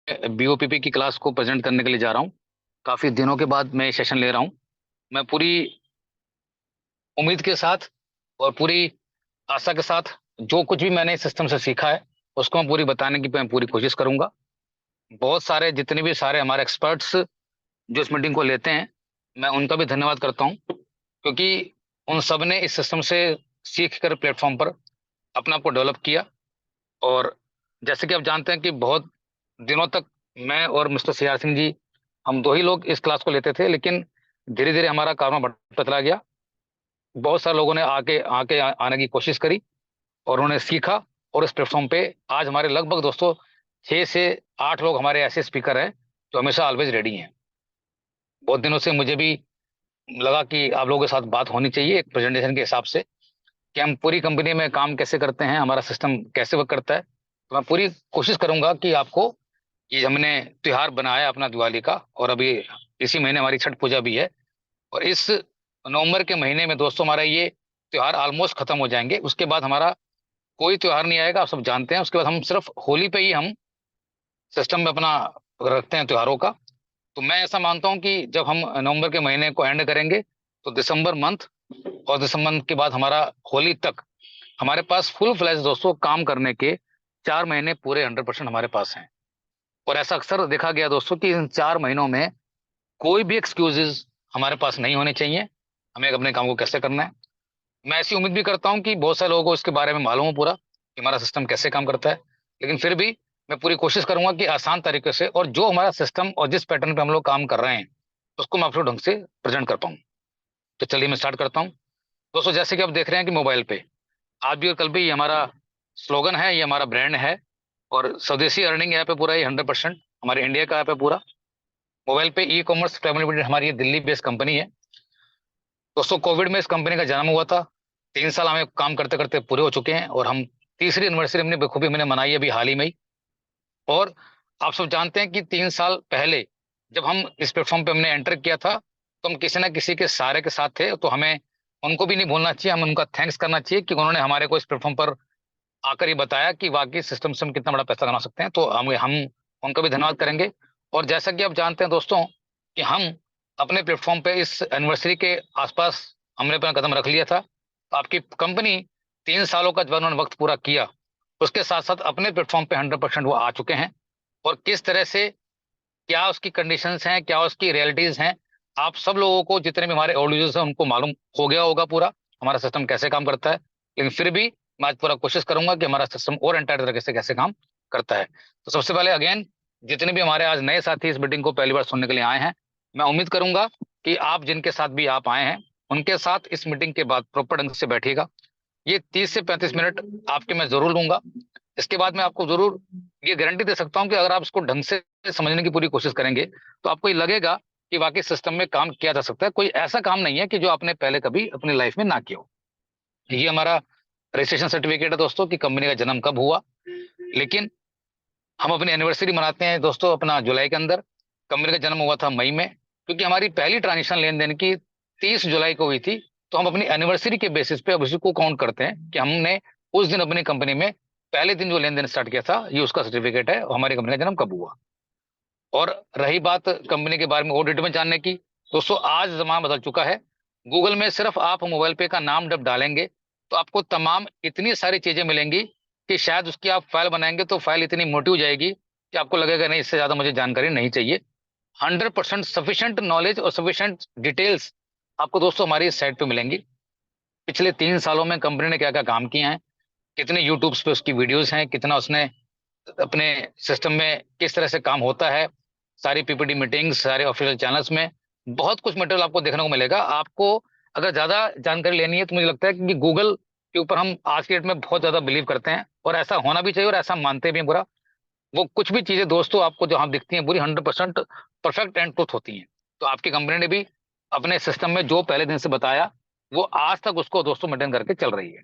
BOPP की class को present करने के लिए जा रहा हूँ। काफी दिनों के बाद मैं सेशन ले रहा हूँ। मैं पूरी उम्मीद के साथ और पूरी आशा के साथ जो कुछ भी मैंने इस सिस्टम से सीखा है उसको मैं पूरी बताने की मैं पूरी कोशिश करूंगा। बहुत सारे जितने भी सारे हमारे एक्सपर्ट्स जो इस मीटिंग को लेते हैं, मैं उनका भी धन्यवाद करता हूँ, क्योंकि उन सब ने इस सिस्टम से सीख कर प्लेटफॉर्म पर अपना आप को डेवलप किया। और जैसे कि आप जानते हैं कि बहुत दिनों तक मैं और मिस्टर सीआर सिंह जी, हम दो ही लोग इस क्लास को लेते थे, लेकिन धीरे धीरे हमारा कारनामा बढ़ता चला गया। बहुत सारे लोगों ने आके आके आने की कोशिश करी और उन्होंने सीखा। और इस प्लेटफॉर्म पे आज हमारे लगभग दोस्तों 6 से 8 लोग हमारे ऐसे स्पीकर हैं जो हमेशा ऑलवेज रेडी हैं। बहुत दिनों से मुझे भी लगा कि आप लोगों के साथ बात होनी चाहिए एक प्रेजेंटेशन के हिसाब से, कि हम पूरी कंपनी में काम कैसे करते हैं, हमारा सिस्टम कैसे वर्क करता है। तो मैं पूरी कोशिश करूंगा कि आपको, ये हमने त्योहार बनाया है अपना दिवाली का, और अभी इसी महीने हमारी छठ पूजा भी है। और इस नवंबर के महीने में दोस्तों हमारा ये त्योहार ऑलमोस्ट खत्म हो जाएंगे। उसके बाद हमारा कोई त्योहार नहीं आएगा, आप सब जानते हैं। उसके बाद हम सिर्फ होली पे ही हम सिस्टम में अपना रखते हैं त्योहारों का। तो मैं ऐसा मानता हूं कि जब हम नवंबर के महीने को एंड करेंगे तो दिसंबर मंथ, और दिसंबर मंथ के बाद हमारा होली तक हमारे पास फुल फ्लैश दोस्तों काम करने के 4 महीने पूरे 100% हमारे पास हैं। और ऐसा अक्सर देखा गया दोस्तों कि इन 4 महीनों में कोई भी एक्सक्यूजेज हमारे पास नहीं होने चाहिए। हमें अपने काम को कैसे करना है। मैं ऐसी उम्मीद भी करता हूं कि बहुत सारे लोगों को इसके बारे में मालूम हो पूरा कि हमारा सिस्टम कैसे काम करता है। लेकिन फिर भी मैं पूरी कोशिश करूंगा कि आसान तरीके से, और जो हमारा सिस्टम और जिस पैटर्न पे हम लोग काम कर रहे हैं उसको मैं आपको ढंग से प्रेजेंट कर पाऊँ। तो चलिए मैं स्टार्ट करता हूँ। दोस्तों जैसे कि आप देख रहे हैं कि मोबाइल पे आज भी और कल भी ये हमारा स्लोगन है, ये हमारा ब्रांड है। और स्वदेशी अर्निंग ऐप है पूरा, ये 100% हमारे इंडिया का ऐप है पूरा। मोबाइल पे ई कॉमर्स प्राइवेट लिमिटेड हमारी ये दिल्ली बेस्ड कंपनी है। दोस्तों कोविड में इस कंपनी का जन्म हुआ था। 3 साल हमें काम करते करते पूरे हो चुके हैं, और हम तीसरी एनिवर्सरी हमने बखूबी मैंने मनाई है अभी हाल ही में ही। और आप सब जानते हैं कि 3 साल पहले जब हम इस प्लेटफॉर्म पे हमने एंटर किया था, तो हम किसी ना किसी के सहारे के साथ थे। तो हमें उनको भी नहीं भूलना चाहिए, हमें उनका थैंक्स करना चाहिए कि उन्होंने हमारे को इस प्लेटफॉर्म पर आकर ये बताया कि वाकई सिस्टम से हम कितना बड़ा पैसा कमा सकते हैं। तो हम उनका भी धन्यवाद करेंगे। और जैसा कि आप जानते हैं दोस्तों कि हम अपने प्लेटफॉर्म पे इस एनिवर्सरी के आसपास हमने अपना कदम रख लिया था। तो आपकी कंपनी 3 सालों का जब उन्होंने वक्त पूरा किया, उसके साथ साथ अपने प्लेटफॉर्म पे 100% वो आ चुके हैं। और किस तरह से, क्या उसकी कंडीशंस हैं, क्या उसकी रियलिटीज हैं, आप सब लोगों को जितने भी हमारे ऑडियंस हैं उनको मालूम हो गया होगा पूरा हमारा सिस्टम कैसे काम करता है। लेकिन फिर भी मैं आज पूरा कोशिश करूंगा कि हमारा सिस्टम और एंटायर तरीके से कैसे काम करता है। तो सबसे पहले अगेन, जितने भी हमारे आज नए साथी इस मीटिंग को पहली बार सुनने के लिए आए हैं, मैं उम्मीद करूंगा कि आप जिनके साथ भी आप आए हैं उनके साथ इस मीटिंग के बाद प्रॉपर ढंग से बैठिएगा। ये 30 से 35 मिनट आपके मैं जरूर लूंगा। इसके बाद मैं आपको जरूर ये गारंटी दे सकता हूं कि अगर आप इसको ढंग से समझने की पूरी कोशिश करेंगे तो आपको ये लगेगा कि वाकई सिस्टम में काम किया जा सकता है। कोई ऐसा काम नहीं है कि जो आपने पहले कभी अपनी लाइफ में ना किया हो। ये हमारा रजिस्ट्रेशन सर्टिफिकेट है दोस्तों कि कंपनी का जन्म कब हुआ। लेकिन हम अपनी एनिवर्सरी मनाते हैं दोस्तों अपना जुलाई के अंदर। कंपनी का जन्म हुआ था मई में, क्योंकि हमारी पहली ट्रांजेक्शन लेन देन की 30 जुलाई को हुई थी। तो हम अपनी एनिवर्सरी के बेसिस पे अब उसी को काउंट करते हैं कि हमने उस दिन अपनी कंपनी में पहले दिन जो लेन देन स्टार्ट किया था, ये उसका सर्टिफिकेट है और हमारी कंपनी का जन्म कब हुआ। और रही बात कंपनी के बारे में और डिटेल में जानने की, दोस्तों आज जमाना बदल चुका है। गूगल में सिर्फ आप मोबाइल पे का नाम जब डालेंगे तो आपको तमाम इतनी सारी चीजें मिलेंगी कि शायद उसकी आप फाइल बनाएंगे तो फाइल इतनी मोटी हो जाएगी कि आपको लगेगा नहीं, इससे ज्यादा मुझे जानकारी नहीं चाहिए। 100% सफिशिएंट नॉलेज और सफिशिएंट डिटेल्स आपको दोस्तों हमारी इस साइट पे मिलेंगी। पिछले 3 सालों में कंपनी ने क्या क्या काम किए हैं, कितने यूट्यूब्स पे उसकी वीडियोस हैं, कितना उसने अपने सिस्टम में किस तरह से काम होता है, सारी पीपीटी मीटिंग्स सारे ऑफिशियल चैनल्स में बहुत कुछ मटेरियल आपको देखने को मिलेगा। आपको अगर ज्यादा जानकारी लेनी है तो मुझे लगता है कि गूगल के ऊपर हम आज के डेट में बहुत ज्यादा बिलीव करते हैं, और ऐसा होना भी चाहिए और ऐसा मानते भी हैं पूरा। वो कुछ भी चीजें दोस्तों आपको जहां दिखती हैं पूरी 100% परफेक्ट एंड ट्रूथ होती हैं। तो आपकी कंपनी ने भी अपने सिस्टम में जो पहले दिन से बताया वो आज तक उसको दोस्तों मेंटेन करके चल रही है।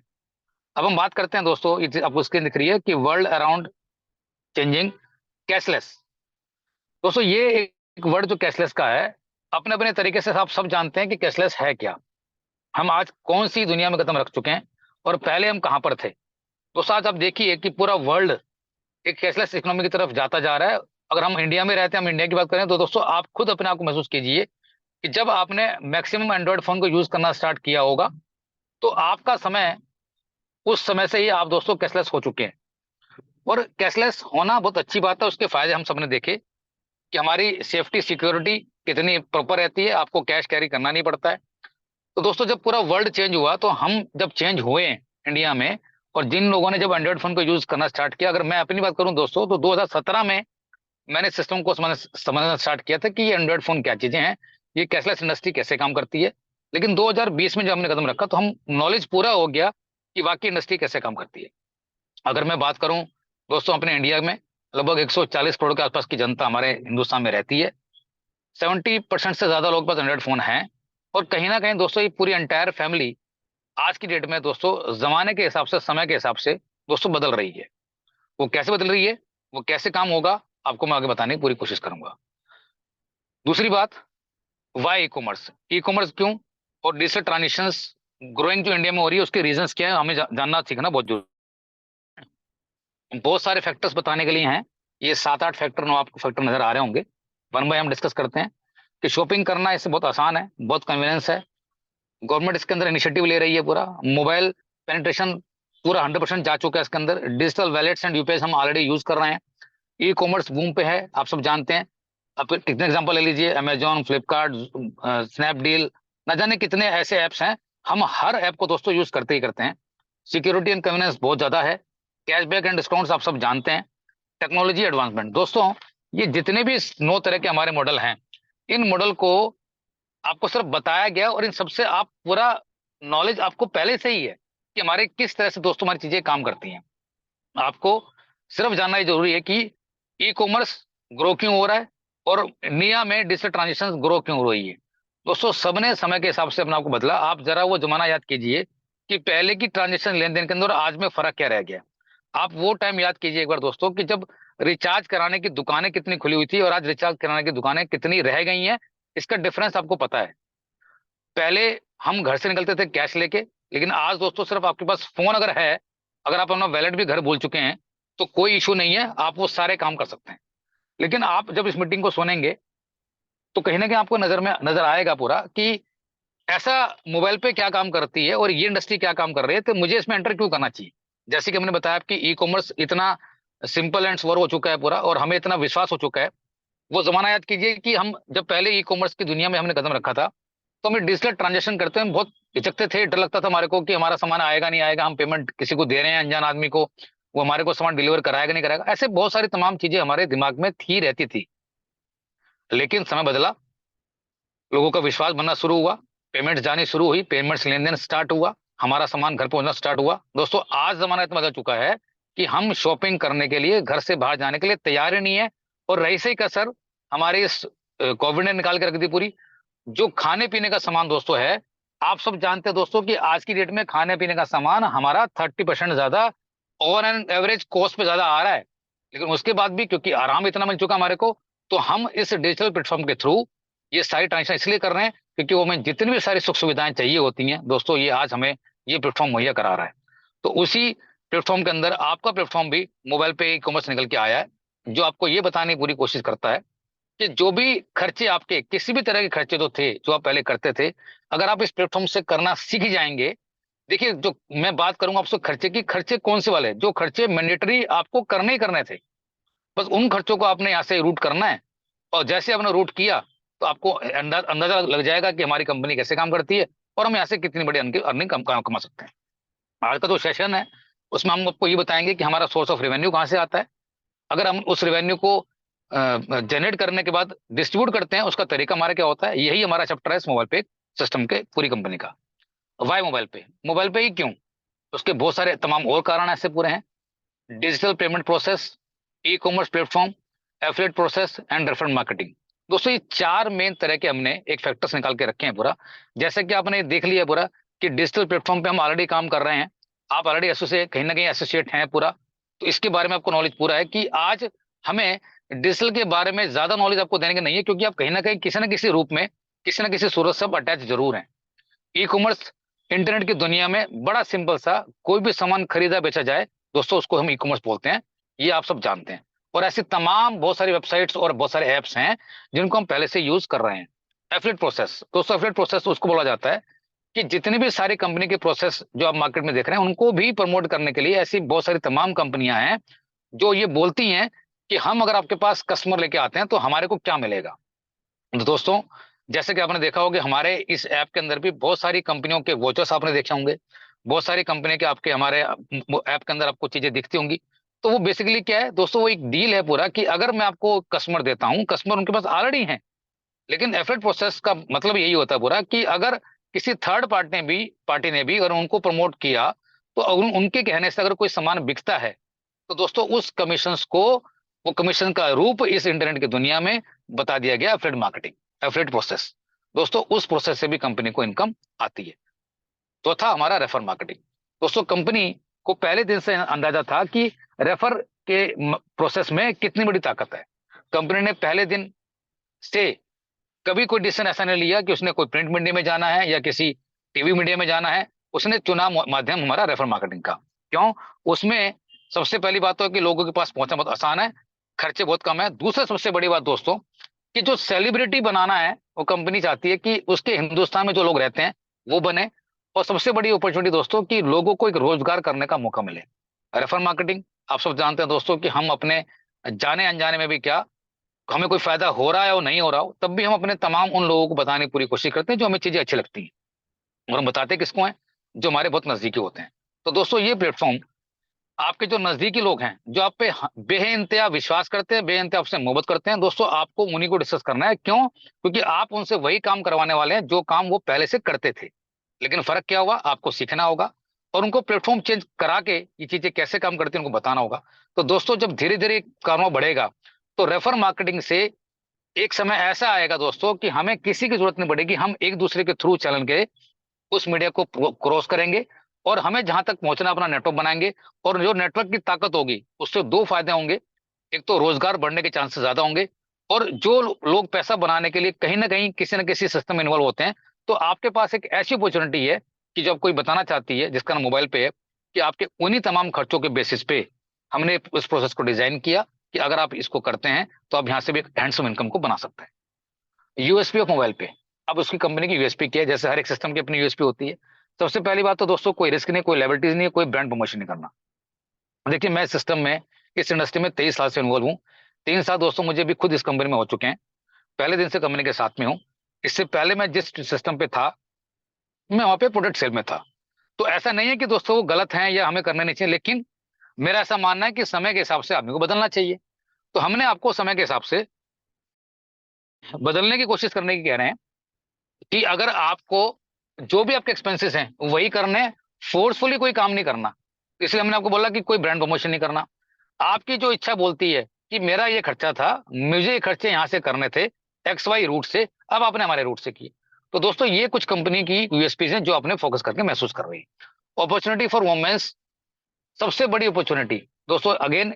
अब हम बात करते हैं दोस्तों, आपको स्क्रीन दिख रही है कि वर्ल्ड अराउंड चेंजिंग कैशलेस। दोस्तों ये एक वर्ड जो कैशलेस का है, अपने अपने तरीके से आप सब जानते हैं कि कैशलेस है क्या, हम आज कौन सी दुनिया में कदम रख चुके हैं, और पहले हम कहां पर थे। दोस्तों आज आप देखिए कि पूरा वर्ल्ड एक कैशलेस इकोनॉमी की तरफ जाता जा रहा है। अगर हम इंडिया में रहते हैं, हम इंडिया की बात करें, तो दोस्तों आप खुद अपने आप को महसूस कीजिए कि जब आपने मैक्सिमम एंड्रॉयड फोन को यूज करना स्टार्ट किया होगा, तो आपका समय, उस समय से ही आप दोस्तों कैशलेस हो चुके हैं। और कैशलेस होना बहुत अच्छी बात है, उसके फायदे हम सबने देखे कि हमारी सेफ्टी सिक्योरिटी कितनी प्रॉपर रहती है, आपको कैश कैरी करना नहीं पड़ता है। तो दोस्तों जब पूरा वर्ल्ड चेंज हुआ, तो हम जब चेंज हुए इंडिया में, और जिन लोगों ने जब एंड्रॉइड फोन को यूज करना स्टार्ट किया, अगर मैं अपनी बात करूं दोस्तों, तो 2017 में मैंने सिस्टम को समझना स्टार्ट किया था कि ये एंड्रॉइड फोन क्या चीजें हैं, ये कैशलेस इंडस्ट्री कैसे काम करती है। लेकिन 2020 में जब हमने कदम रखा, तो हम नॉलेज पूरा हो गया कि वाकई इंडस्ट्री कैसे काम करती है। अगर मैं बात करूं दोस्तों, अपने इंडिया में लगभग 140 करोड़ के आसपास की जनता हमारे हिंदुस्तान में रहती है। 70% से ज्यादा लोग पास एंड्रॉइड फोन है। और कहीं ना कहीं दोस्तों ये पूरी एंटायर फैमिली आज की डेट में दोस्तों जमाने के हिसाब से, समय के हिसाब से दोस्तों बदल रही है। वो कैसे बदल रही है, वो कैसे काम होगा, आपको मैं आगे बताने की पूरी कोशिश करूंगा। दूसरी बात, why e commerce, e commerce क्यों, और डिजिटल ट्रांजेक्शंस ग्रोइंग जो इंडिया में हो रही है, उसके रीजंस क्या है, हमें जानना सीखना बहुत जरूरी है। बहुत सारे फैक्टर्स बताने के लिए हैं, ये 7-8 फैक्टर नो आपको फैक्टर नजर आ रहे होंगे। वन बाय हम डिस्कस करते हैं कि शॉपिंग करना इससे बहुत आसान है, बहुत कन्वीनियंस है। गवर्नमेंट इसके अंदर इनिशिएटिव ले रही है, पूरा मोबाइल पेनिट्रेशन पूरा 100% जा चुका है इसके अंदर। डिजिटल वैलेट्स एंड यूपीआई हम ऑलरेडी यूज कर रहे हैं। ई कॉमर्स बूम पे है, आप सब जानते हैं। अब कितने एग्जांपल ले लीजिए, अमेजोन, फ्लिपकार्ट, स्नैपडील, न जाने कितने ऐसे ऐप्स हैं। हम हर ऐप को दोस्तों यूज करते ही करते हैं। सिक्योरिटी एंड कन्वीनियंस बहुत ज्यादा है। कैशबैक एंड डिस्काउंट्स आप सब जानते हैं। टेक्नोलॉजी एडवांसमेंट दोस्तों, ये जितने भी 9 तरह के हमारे मॉडल हैं, इन मॉडल को आपको सिर्फ बताया गया, और इन सबसे आप पूरा नॉलेज आपको पहले से ही है कि हमारे किस तरह से दोस्तों हमारी चीजें काम करती हैं। आपको सिर्फ जानना ही जरूरी है कि ई कॉमर्स ग्रो क्यों हो रहा है, और इंडिया में डिजिटल ट्रांजेक्शन ग्रो क्यों हो रही है। दोस्तों सबने समय के हिसाब से अपने आप को बदला। आप जरा वो जमाना याद कीजिए कि पहले की ट्रांजेक्शन लेन देन के अंदर और आज में फर्क क्या रह गया। आप वो टाइम याद कीजिए एक बार दोस्तों, कि जब रिचार्ज कराने की दुकानें कितनी खुली हुई थी, और आज रिचार्ज कराने की दुकानें कितनी रह गई हैं, इसका डिफरेंस आपको पता है। पहले हम घर से निकलते थे कैश लेके, लेकिन आज दोस्तों सिर्फ आपके पास फोन अगर है, अगर आप अपना वैलेट भी घर भूल चुके हैं, तो कोई इशू नहीं है, आप वो सारे काम कर सकते हैं। लेकिन आप जब इस मीटिंग को सुनेंगे, तो कहीं ना कहीं आपको नजर आएगा पूरा कि ऐसा मोबाइल पे क्या काम करती है, और ये इंडस्ट्री क्या काम कर रही है, तो मुझे इसमें एंटर क्यों करना चाहिए। जैसे कि हमने बताया कि ई कॉमर्स इतना सिंपल एंड स्वर हो चुका है पूरा, और हमें इतना विश्वास हो चुका है। वो जमाना याद कीजिए कि हम जब पहले ई कॉमर्स की दुनिया में हमने कदम रखा था, तो हमें डिजिटल ट्रांजेक्शन करते हुए हम बहुत हिचकते थे, डर लगता था हमारे को कि हमारा सामान आएगा नहीं आएगा, हम पेमेंट किसी को दे रहे हैं अनजान आदमी को, वो हमारे को सामान डिलीवर कराएगा नहीं कराएगा, ऐसे बहुत सारी तमाम चीजें हमारे दिमाग में थी रहती थी। लेकिन समय बदला, लोगों का विश्वास बनना शुरू हुआ, पेमेंट जानी शुरू हुई, पेमेंट्स लेन देन स्टार्ट हुआ, हमारा सामान घर पहुंचना स्टार्ट हुआ। दोस्तों आज जमाना इतना बदल चुका है कि हम शॉपिंग करने के लिए घर से बाहर जाने के लिए तैयार ही नहीं है। और रही सही कसर, हमारे इस कोविड ने निकाल के रख दी पूरी। जो खाने पीने का सामान दोस्तों है, आप सब जानते हैं दोस्तों कि आज की डेट में खाने पीने का सामान हमारा 30% ज्यादा ओवर एन एवरेज कॉस्ट पे ज्यादा आ रहा है। लेकिन उसके बाद भी क्योंकि आराम इतना मिल चुका हमारे को, तो हम इस डिजिटल प्लेटफॉर्म के थ्रू ये सारी ट्रांजेक्शन इसलिए कर रहे हैं क्योंकि वो हमें जितनी भी सारी सुख सुविधाएं चाहिए होती हैं दोस्तों, ये आज हमें ये प्लेटफॉर्म मुहैया करा रहा है। तो उसी प्लेटफॉर्म के अंदर आपका प्लेटफॉर्म भी मोबाइल पे ई कॉमर्स निकल के आया है, जो आपको ये बताने की पूरी कोशिश करता है कि जो भी खर्चे आपके, किसी भी तरह के खर्चे तो थे जो आप पहले करते थे, अगर आप इस प्लेटफॉर्म से करना सीख जाएंगे। देखिए, जो मैं बात करूंगा आपसे खर्चे की, खर्चे कौन से वाले, जो खर्चे मैंडेटरी आपको करने ही करने थे, बस उन खर्चों को आपने यहाँ से रूट करना है। और जैसे आपने रूट किया, तो आपको अंदाजा लग जाएगा कि हमारी कंपनी कैसे काम करती है, और हम यहाँ से कितनी बड़ी अर्निंग कमा सकते हैं। आज का जो सेशन है, उसमें हम आपको ये बताएंगे कि हमारा सोर्स ऑफ रेवेन्यू कहाँ से आता है। अगर हम उस रेवेन्यू को जनरेट करने के बाद डिस्ट्रीब्यूट करते हैं, उसका तरीका हमारा क्या होता है, यही हमारा चैप्टर है इस मोबाइल पे सिस्टम के पूरी कंपनी का। वाई मोबाइल पे ही क्यों, उसके बहुत सारे तमाम और कारण ऐसे पूरे हैं। Digital payment process, e commerce platform, affiliate process and referent marketing. दोस्तों ये 4 मेन तरह के हमने एक फैक्टर्स निकाल के रखे हैं पूरा। जैसे कि आपने देख लिया पूरा कि डिजिटल प्लेटफॉर्म पे हम ऑलरेडी काम कर रहे हैं, आप ऑलरेडी एसोसिएट, कहीं ना कहीं एसोसिएट हैं पूरा। तो इसके बारे में आपको नॉलेज पूरा है कि आज हमें डिजिटल के बारे में ज्यादा नॉलेज आपको देने की नहीं है, क्योंकि आप कहीं ना कहीं किसी ना किसी रूप में, किसी ना किसी सूरत से अटैच जरूर हैं। ई कॉमर्स इंटरनेट की दुनिया में बड़ा सिंपल सा, कोई भी सामान खरीदा बेचा जाए दोस्तों, उसको हम ई कॉमर्स बोलते हैं, ये आप सब जानते हैं। और ऐसी तमाम बहुत सारी वेबसाइट्स और बहुत सारे ऐप्स हैं जिनको हम पहले से यूज कर रहे हैं। एफिलिएट प्रोसेस, दोस्तों एफिलिएट प्रोसेस उसको बोला जाता है कि जितनी भी सारी कंपनी के प्रोसेस जो आप मार्केट में देख रहे हैं उनको भी प्रमोट करने के लिए ऐसी बहुत सारी तमाम कंपनियां हैं जो ये बोलती हैं कि हम अगर आपके पास कस्टमर लेके आते हैं तो हमारे को क्या मिलेगा। तो दोस्तों, जैसे कि आपने देखा होगा कि हमारे इस ऐप के अंदर भी बहुत सारी कंपनियों के वोचर्स आपने देखे होंगे, बहुत सारी कंपनी के आपके हमारे ऐप के अंदर आपको चीजें दिखती होंगी। तो वो बेसिकली क्या है दोस्तों, वो एक डील है पूरा कि अगर मैं आपको कस्टमर देता हूं, कस्टमर उनके पास ऑलरेडी है, लेकिन एफिलिएट प्रोसेस का मतलब यही होता है पूरा कि अगर किसी थर्ड पार्टी ने भी अगर उनको प्रमोट किया तो उनके कहने से अगर कोई सामान बिकता है तो दोस्तों उस कमीशन को, वो कमीशन का रूप इस इंटरनेट की दुनिया में बता दिया गया एफिलिएट मार्केटिंग, एफिलिएट प्रोसेस। दोस्तों उस प्रोसेस से भी कंपनी को इनकम आती है। तो था हमारा रेफर मार्केटिंग। दोस्तों कंपनी को पहले दिन से अंदाजा था कि रेफर के प्रोसेस में कितनी बड़ी ताकत है। कंपनी ने पहले दिन से कभी कोई डिसीजन ऐसा नहीं लिया कि उसने कोई प्रिंट मीडिया में जाना है या किसी टीवी मीडिया में जाना है। उसने चुना माध्यम हमारा रेफर मार्केटिंग का। क्यों? उसमें सबसे पहली बात तो है कि लोगों के पास पहुंचना बहुत आसान है, खर्चे बहुत कम है। दूसरा सबसे बड़ी बात दोस्तों कि जो सेलिब्रिटी बनाना है वो कंपनी चाहती है कि उसके हिंदुस्तान में जो लोग रहते हैं वो बने। और सबसे बड़ी अपॉर्चुनिटी दोस्तों कि लोगों को एक रोजगार करने का मौका मिले। रेफर मार्केटिंग आप सब जानते हैं दोस्तों कि हम अपने जाने अनजाने में भी क्या, हमें कोई फायदा हो रहा है और नहीं हो रहा हो तब भी हम अपने तमाम उन लोगों को बताने की पूरी कोशिश करते हैं जो हमें चीजें अच्छी लगती हैं। और हम बताते किसको हैं? जो हमारे बहुत नजदीकी होते हैं। तो दोस्तों ये प्लेटफॉर्म आपके जो नजदीकी लोग हैं जो आप पे बेइंतहा विश्वास करते हैं, बेइंतहा आपसे मोहब्बत करते हैं, दोस्तों आपको उन्हीं को डिस्कस करना है। क्यों? क्योंकि आप उनसे वही काम करवाने वाले हैं जो काम वो पहले से करते थे। लेकिन फर्क क्या होगा, आपको सीखना होगा और उनको प्लेटफॉर्म चेंज करा के ये चीजें कैसे काम करती हैं उनको बताना होगा। तो दोस्तों जब धीरे धीरे कारोबार बढ़ेगा तो रेफर मार्केटिंग से एक समय ऐसा आएगा दोस्तों कि हमें किसी की जरूरत नहीं पड़ेगी, हम एक दूसरे के थ्रू चैनल के उस मीडिया को क्रॉस करेंगे और हमें जहां तक पहुंचना अपना नेटवर्क बनाएंगे। और जो नेटवर्क की ताकत होगी उससे दो फायदे होंगे, एक तो रोजगार बढ़ने के चांसेस ज्यादा होंगे और जो लोग पैसा बनाने के लिए कहीं ना कहीं किसी न किसी सिस्टम में इन्वॉल्व होते हैं तो आपके पास एक ऐसी अपॉर्चुनिटी है कि जब कोई बताना चाहती है जिसका नाम मोबाइल पे है कि आपके उन्हीं तमाम खर्चों के बेसिस पे हमने इस प्रोसेस को डिजाइन किया कि अगर आप इसको करते हैं तो आप यहां से भी एक हैंडसम इनकम को बना सकते हैं। यूएसपी ऑफ मोबाइल पे, अब उसकी कंपनी की यूएसपी क्या है? जैसे हर एक सिस्टम की अपनी यूएसपी होती है। सबसे पहली बात तो दोस्तों कोई रिस्क नहीं, कोई लायबिलिटीज नहीं है, कोई ब्रांड प्रमोशन नहीं करना। देखिए मैं सिस्टम में, इस इंडस्ट्री में 23 साल से इन्वॉल्व हूँ। 3 साल दोस्तों मुझे भी खुद इस कंपनी में हो चुके हैं, पहले दिन से कंपनी के साथ में हूँ। इससे पहले मैं जिस सिस्टम पे था मैं वहां पे प्रोडक्ट सेल में था। तो ऐसा नहीं है कि दोस्तों वो गलत है या हमें करना नहीं चाहिए, लेकिन मेरा ऐसा मानना है कि समय के हिसाब से आदमी को बदलना चाहिए। तो हमने आपको समय के हिसाब से बदलने की कोशिश करने की कह रहे हैं कि अगर आपको जो भी आपके एक्सपेंसेस हैं वही करने हैं, फोर्सफुली कोई काम नहीं करना। इसलिए हमने आपको बोला कि कोई ब्रांड प्रमोशन नहीं करना। आपकी जो इच्छा बोलती है कि मेरा ये खर्चा था, मुझे ये खर्चे यहां से करने थे एक्स वाई रूट से, अब आपने हमारे रूट से किए। तो दोस्तों ये कुछ कंपनी की यूएसपीज हैं जो आपने फोकस करके महसूस कर रही है। अपॉर्चुनिटी फॉर वुमेन्स, सबसे बड़ी अपॉर्चुनिटी दोस्तों अगेन,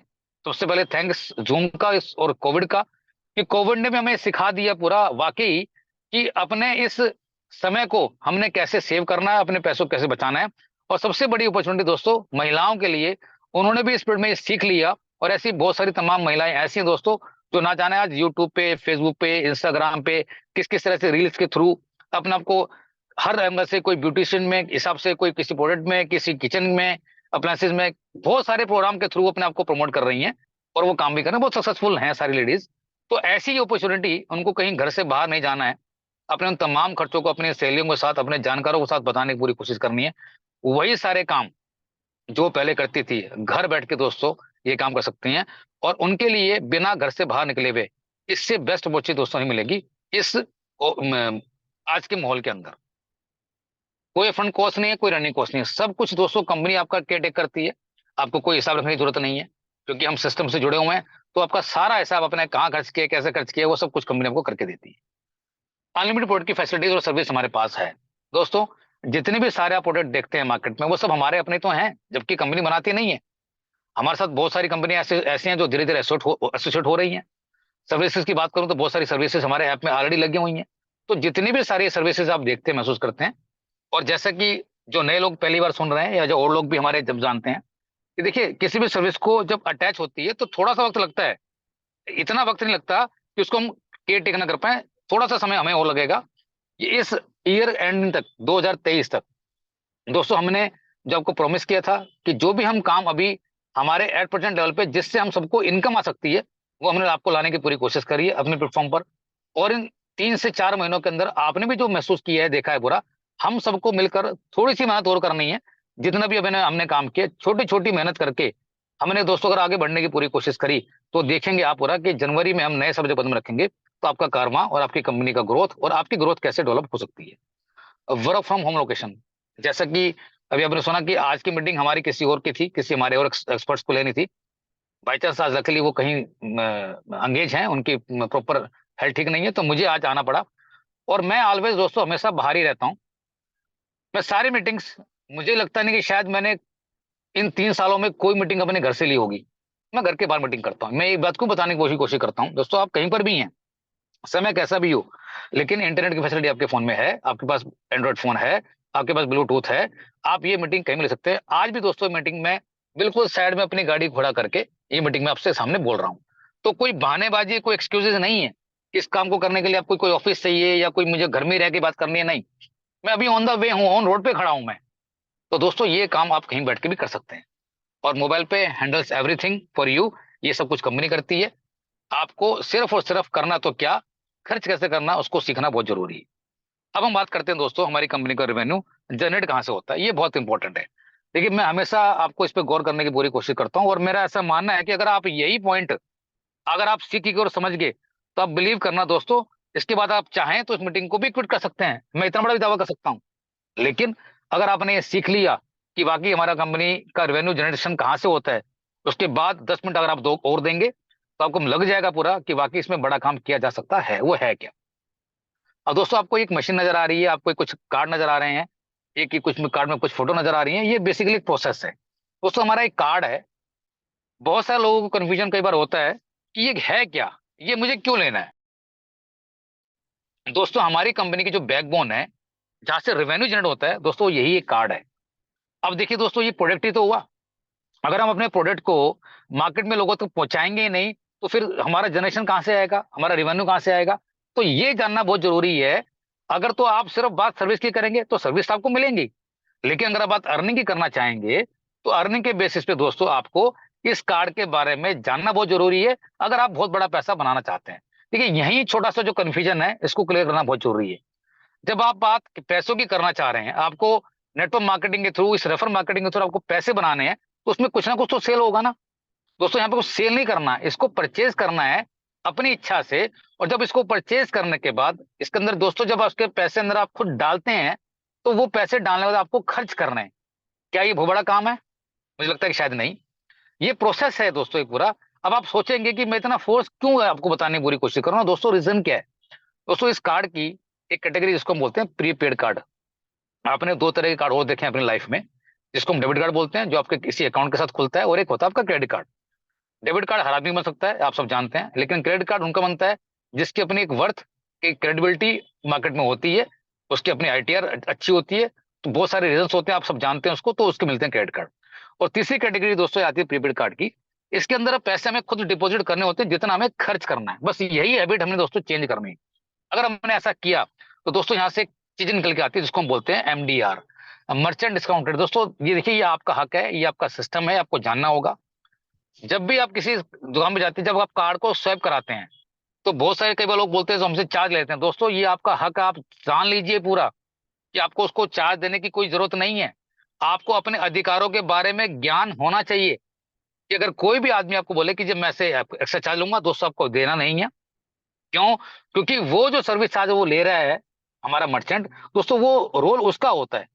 सबसे पहले थैंक्स जूम का और कोविड का, कि कोविड ने भी हमें सिखा दिया पूरा वाकई कि अपने इस समय को हमने कैसे सेव करना है, अपने पैसों को कैसे बचाना है। और सबसे बड़ी अपॉर्चुनिटी दोस्तों महिलाओं के लिए, उन्होंने भी इस पीरियड में सीख लिया। और ऐसी बहुत सारी तमाम महिलाएं ऐसी हैं दोस्तों जो ना जाने आज यूट्यूब पे, फेसबुक पे, इंस्टाग्राम पे किस किस तरह से रील्स के थ्रू अपने आपको हर एंगल से, कोई ब्यूटिशियन में हिसाब से, कोई किसी प्रोडक्ट में, किसी किचन में, अप्लायंसेज में, बहुत सारे प्रोग्राम के थ्रू अपने आप को प्रमोट कर रही हैं और वो काम भी कर रहे हैं, बहुत सक्सेसफुल हैं सारी लेडीज। तो ऐसी अपॉर्चुनिटी, उनको कहीं घर से बाहर नहीं जाना है, अपने उन तमाम खर्चों को अपनी सहेलियों के साथ, अपने जानकारों के साथ बताने की पूरी कोशिश करनी है। वही सारे काम जो पहले करती थी घर बैठ के दोस्तों ये काम कर सकती हैं। और उनके लिए बिना घर से बाहर निकले हुए इससे बेस्ट अपॉर्चुनिटी दोस्तों नहीं मिलेगी इस आज के माहौल के अंदर। कोई फंड कॉस्ट नहीं है, कोई रनिंग कॉस्ट नहीं है, सब कुछ दोस्तों कंपनी आपका केयर टेक करती है। आपको कोई हिसाब रखने की जरूरत नहीं है क्योंकि हम सिस्टम से जुड़े हुए हैं। तो आपका सारा हिसाब अपने कहाँ खर्च किया, कैसे खर्च किया, वो सब कुछ कंपनी आपको करके देती है। अनलिमिटेड प्रोडक्ट की फैसिलिटीज और सर्विस हमारे पास है दोस्तों। जितने भी सारे आप प्रोडक्ट देखते हैं मार्केट में वो सब हमारे अपने तो हैं, जबकि कंपनी बनाती नहीं है। हमारे साथ बहुत सारी कंपनियां ऐसे ऐसी हैं जो धीरे धीरे एसोसिएट हो रही हैं। सर्विसेज की बात करूं तो बहुत सारी सर्विसेज हमारे ऐप में ऑलरेडी लगी हुई हैं। तो जितनी भी सारी सर्विसेज आप देखते हैं, महसूस करते हैं, और जैसा कि जो नए लोग पहली बार सुन रहे हैं या जो और लोग भी हमारे जब जानते हैं कि देखिए किसी भी सर्विस को जब अटैच होती है तो थोड़ा सा वक्त लगता है इतना वक्त नहीं लगता कि उसको हम केयर टेक ना कर पाए, थोड़ा सा समय हमें और लगेगा। ये इस ईयर एंड तक, 2023 तक दोस्तों, हमने जो आपको प्रॉमिस किया था कि जो भी हम काम अभी हमारे एट प्रेजेंट लेवल पे जिससे हम सबको इनकम आ सकती है, वो हमने आपको लाने की पूरी कोशिश करी है अपने प्लेटफॉर्म पर। और इन 3 से 4 महीनों के अंदर आपने भी जो महसूस किया है, देखा है बुरा, हम सबको मिलकर थोड़ी सी मेहनत और करनी है। जितना भी अभी हमने काम किया, छोटी छोटी मेहनत करके हमने दोस्तों अगर आगे बढ़ने की पूरी कोशिश करी, तो देखेंगे आप पूरा कि जनवरी में हम नए सब कदम रखेंगे, तो आपका कारवा और आपकी कंपनी का ग्रोथ और आपकी ग्रोथ कैसे डेवलप हो सकती है। वर्क फ्रॉम होम लोकेशन, जैसा कि अभी आपने सुना कि आज की मीटिंग हमारी किसी और की थी, किसी हमारे और एक्सपर्ट्स को लेनी थी। बाई चांस आज लकीली वो कहीं अंगेज हैं, उनकी प्रॉपर हेल्थ ठीक नहीं है, तो मुझे आज आना पड़ा। और मैं ऑलवेज दोस्तों हमेशा बाहर ही रहता हूँ। मैं सारी मीटिंग्स, मुझे लगता नहीं कि शायद मैंने इन 3 सालों में कोई मीटिंग अपने घर से ली होगी। मैं घर के बाहर मीटिंग करता हूँ। मैं एक बात को बताने की कोशिश करता हूँ दोस्तों, आप कहीं पर भी हैं, समय कैसा भी हो, लेकिन इंटरनेट की फैसिलिटी आपके फोन में है, आपके पास एंड्रॉइड फोन है, आपके पास ब्लूटूथ है, आप ये मीटिंग कहीं भी ले सकते हैं। आज भी दोस्तों मीटिंग में बिल्कुल साइड में अपनी गाड़ी खड़ा करके ये मीटिंग में आपसे सामने बोल रहा हूँ। तो कोई बहानेबाजी, कोई एक्सक्यूजेज नहीं है कि इस काम को करने के लिए आपको कोई ऑफिस चाहिए या कोई मुझे घर में रह के बात करनी है, नहीं। मैं अभी ऑन द वे हूँ, ऑन रोड पे खड़ा हूं मैं। तो दोस्तों ये काम आप कहीं बैठ के भी कर सकते हैं। और मोबाइल पे हैंडल्स एवरीथिंग फॉर यू, ये सब कुछ कंपनी करती है। आपको सिर्फ और सिर्फ करना तो क्या, खर्च कैसे करना उसको सीखना बहुत जरूरी है। अब हम बात करते हैं दोस्तों हमारी कंपनी का रेवेन्यू जनरेट कहाँ से होता है, ये बहुत इंपॉर्टेंट है। देखिए मैं हमेशा आपको इस पे गौर करने की पूरी कोशिश करता हूँ, और मेरा ऐसा मानना है कि अगर आप यही पॉइंट अगर आप सीख गए और समझ गए, तो आप बिलीव करना दोस्तों, इसके बाद आप चाहें तो इस मीटिंग को भी क्विट कर सकते हैं। मैं इतना बड़ा भी दावा कर सकता हूँ। लेकिन अगर आपने ये सीख लिया कि वाकई हमारा कंपनी का रेवेन्यू जनरेशन कहाँ से होता है, उसके बाद 10 मिनट अगर आप दो और देंगे, तो आपको लग जाएगा पूरा कि वाकई इसमें बड़ा काम किया जा सकता है। वो है क्या? अब दोस्तों आपको एक मशीन नजर आ रही है, आपको कुछ कार्ड नजर आ रहे हैं, एक ही कुछ कार्ड में कुछ फोटो नजर आ रही है, ये बेसिकली एक प्रोसेस है। दोस्तों हमारा एक कार्ड है। बहुत सारे लोगों को कंफ्यूजन कई बार होता है कि ये है क्या, ये मुझे क्यों लेना है। दोस्तों हमारी कंपनी की जो बैकबोन है, जहां से रेवेन्यू जनरेट होता है दोस्तों, यही एक कार्ड है। अब देखिए दोस्तों, ये प्रोडक्ट ही तो हुआ। अगर हम अपने प्रोडक्ट को मार्केट में लोगों तक पहुंचाएंगे ही नहीं, तो फिर हमारा जनरेशन कहां से आएगा, हमारा रेवेन्यू कहां से आएगा? तो ये जानना बहुत जरूरी है। अगर तो आप सिर्फ बात सर्विस की करेंगे तो सर्विस तो आपको मिलेंगी, लेकिन अगर आप बात अर्निंग की करना चाहेंगे, तो अर्निंग के बेसिस पे दोस्तों आपको इस कार्ड के बारे में जानना बहुत जरूरी है, अगर आप बहुत बड़ा पैसा बनाना चाहते हैं। देखिए यही छोटा सा जो कंफ्यूजन है, इसको क्लियर करना बहुत जरूरी है। जब आप बात पैसों की करना चाह रहे हैं, आपको नेटवर्क मार्केटिंग के थ्रू, इस रेफर मार्केटिंग के थ्रू आपको पैसे बनाने हैं, तो उसमें कुछ ना कुछ तो सेल होगा ना। दोस्तों यहाँ पे कुछ सेल नहीं करना है, इसको परचेज करना है अपनी इच्छा से। और जब इसको परचेज करने के बाद इसके अंदर दोस्तों, जब उसके पैसे अंदर आप खुद डालते हैं, तो वो पैसे डालने के बाद आपको खर्च करने हैं। क्या ये बहुत बड़ा काम है? मुझे लगता है कि शायद नहीं। ये प्रोसेस है दोस्तों एक पूरा। अब आप सोचेंगे कि मैं इतना फोर्स क्यों है आपको बताने की पूरी कोशिश कर रहा हूँ। दोस्तों रीजन क्या है? दोस्तों इस कार्ड की एक कैटेगरी जिसको हम बोलते हैं प्रीपेड कार्ड। आपने दो तरह के कार्ड और देखे हैं अपनी लाइफ में, जिसको हम डेबिट कार्ड बोलते हैं, जो आपके किसी अकाउंट के साथ खुलता है, और एक होता है आपका क्रेडिट कार्ड। डेबिट कार्ड हर आदमी बन सकता है, आप सब जानते हैं, लेकिन क्रेडिट कार्ड उनका बनता है जिसकी अपनी एक वर्थ, एक क्रेडिबिलिटी मार्केट में होती है, उसकी अपनी आईटीआर अच्छी होती है। तो बहुत सारे रीजन होते हैं, आप सब जानते हैं उसको, तो उसके मिलते हैं क्रेडिट कार्ड। और तीसरी कैटेगरी दोस्तों आती है प्रीपेड कार्ड की। इसके अंदर पैसे हमें खुद डिपॉजिट करने होते हैं, जितना हमें खर्च करना है। बस यही हैबिट हमने दोस्तों चेंज करनी है। अगर हमने ऐसा किया, तो दोस्तों यहाँ से एक चीज निकल के आती है जिसको हम बोलते हैं एमडीआर, मर्चेंट डिस्काउंट रेट। दोस्तों ये देखिए, ये आपका हक है, ये आपका सिस्टम है, आपको जानना होगा। जब भी आप किसी दुकान में जाते हैं, जब आप कार्ड को स्वैप कराते हैं, तो बहुत सारे कई बार लोग बोलते हैं तो हमसे चार्ज लेते हैं। दोस्तों ये आपका हक है, आप जान लीजिए पूरा कि आपको उसको चार्ज देने की कोई जरूरत नहीं है। आपको अपने अधिकारों के बारे में ज्ञान होना चाहिए कि अगर कोई भी आदमी आपको बोले कि जब मैं से एक्स्ट्रा चार्ज लूंगा, दोस्तों आपको देना नहीं है। क्यों? क्योंकि वो जो सर्विस चार्ज वो ले रहा है हमारा मर्चेंट, दोस्तों वो रोल उसका होता है।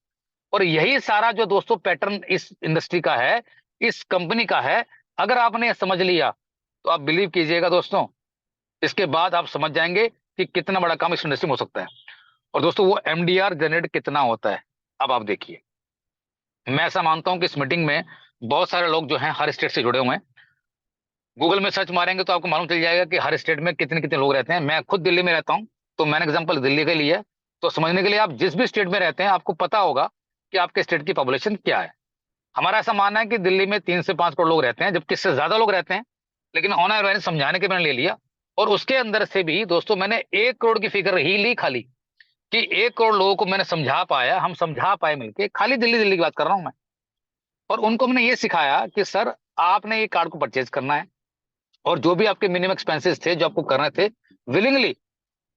और यही सारा जो दोस्तों पैटर्न इस इंडस्ट्री का है, इस कंपनी का है। अगर आपने ये समझ लिया, तो आप बिलीव कीजिएगा दोस्तों, इसके बाद आप समझ जाएंगे कि कितना बड़ा काम इस इंडस्ट्री में हो सकता है। और दोस्तों वो एमडीआर जनरेट कितना होता है, अब आप देखिए। मैं ऐसा मानता हूं कि इस मीटिंग में बहुत सारे लोग जो हैं हर स्टेट से जुड़े हुए हैं। गूगल में सर्च मारेंगे तो आपको मालूम चल जाएगा कि हर स्टेट में कितने कितने लोग रहते हैं। मैं खुद दिल्ली में रहता हूं, तो मैंने एग्जांपल दिल्ली के लिए है। तो समझने के लिए, आप जिस भी स्टेट में रहते हैं, आपको पता होगा कि आपके स्टेट की पॉपुलेशन क्या है। हमारा ऐसा मानना है कि दिल्ली में 3 से 5 करोड़ लोग रहते हैं, जबकि इससे ज्यादा लोग रहते हैं, लेकिन ऑन एवरेज समझाने के मैंने ले लिया, और उसके अंदर से भी दोस्तों मैंने 1 करोड़ की फिगर ही ली खाली, कि 1 करोड़ लोगों को मैंने समझा पाया, हम समझा पाए मिलके, खाली दिल्ली दिल्ली की बात कर रहा हूं मैं। और उनको मैंने ये सिखाया कि सर आपने ये कार्ड को परचेज करना है, और जो भी आपके मिनिमम एक्सपेंसेस थे जो आपको करने थे विलिंगली,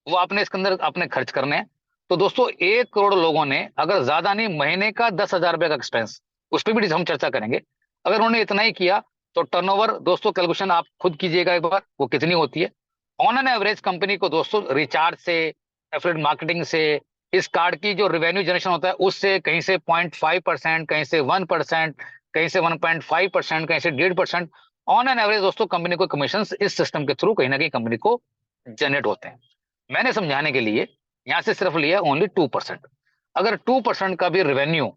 वो आपने इसके अंदर अपने खर्च करने हैं। तो दोस्तों 1 करोड़ लोगों ने, अगर ज्यादा नहीं महीने का 10,000 रुपए का एक्सपेंस, उस पर भी हम चर्चा करेंगे, अगर उन्होंने इतना ही किया तो टर्नओवर दोस्तों कैलकुलेशन आप खुद कीजिएगा एक बार, वो कितनी होती है। ऑन एन एवरेज कंपनी को दोस्तों रिचार्ज से, एफिलिएट मार्केटिंग से, इस कार्ड की जो रेवेन्यू जनरेशन होता है उससे, कहीं से 0.5%, कहीं से 1%, कहीं से 1.5%, कहीं से 1.5%, ऑन एन एवरेज दोस्तों कंपनी को कमीशन इस सिस्टम के थ्रू कहीं ना कहीं कंपनी को जनरेट होते हैं। मैंने समझाने के लिए यहां से सिर्फ लिया ओनली 2%। अगर 2% का भी रेवेन्यू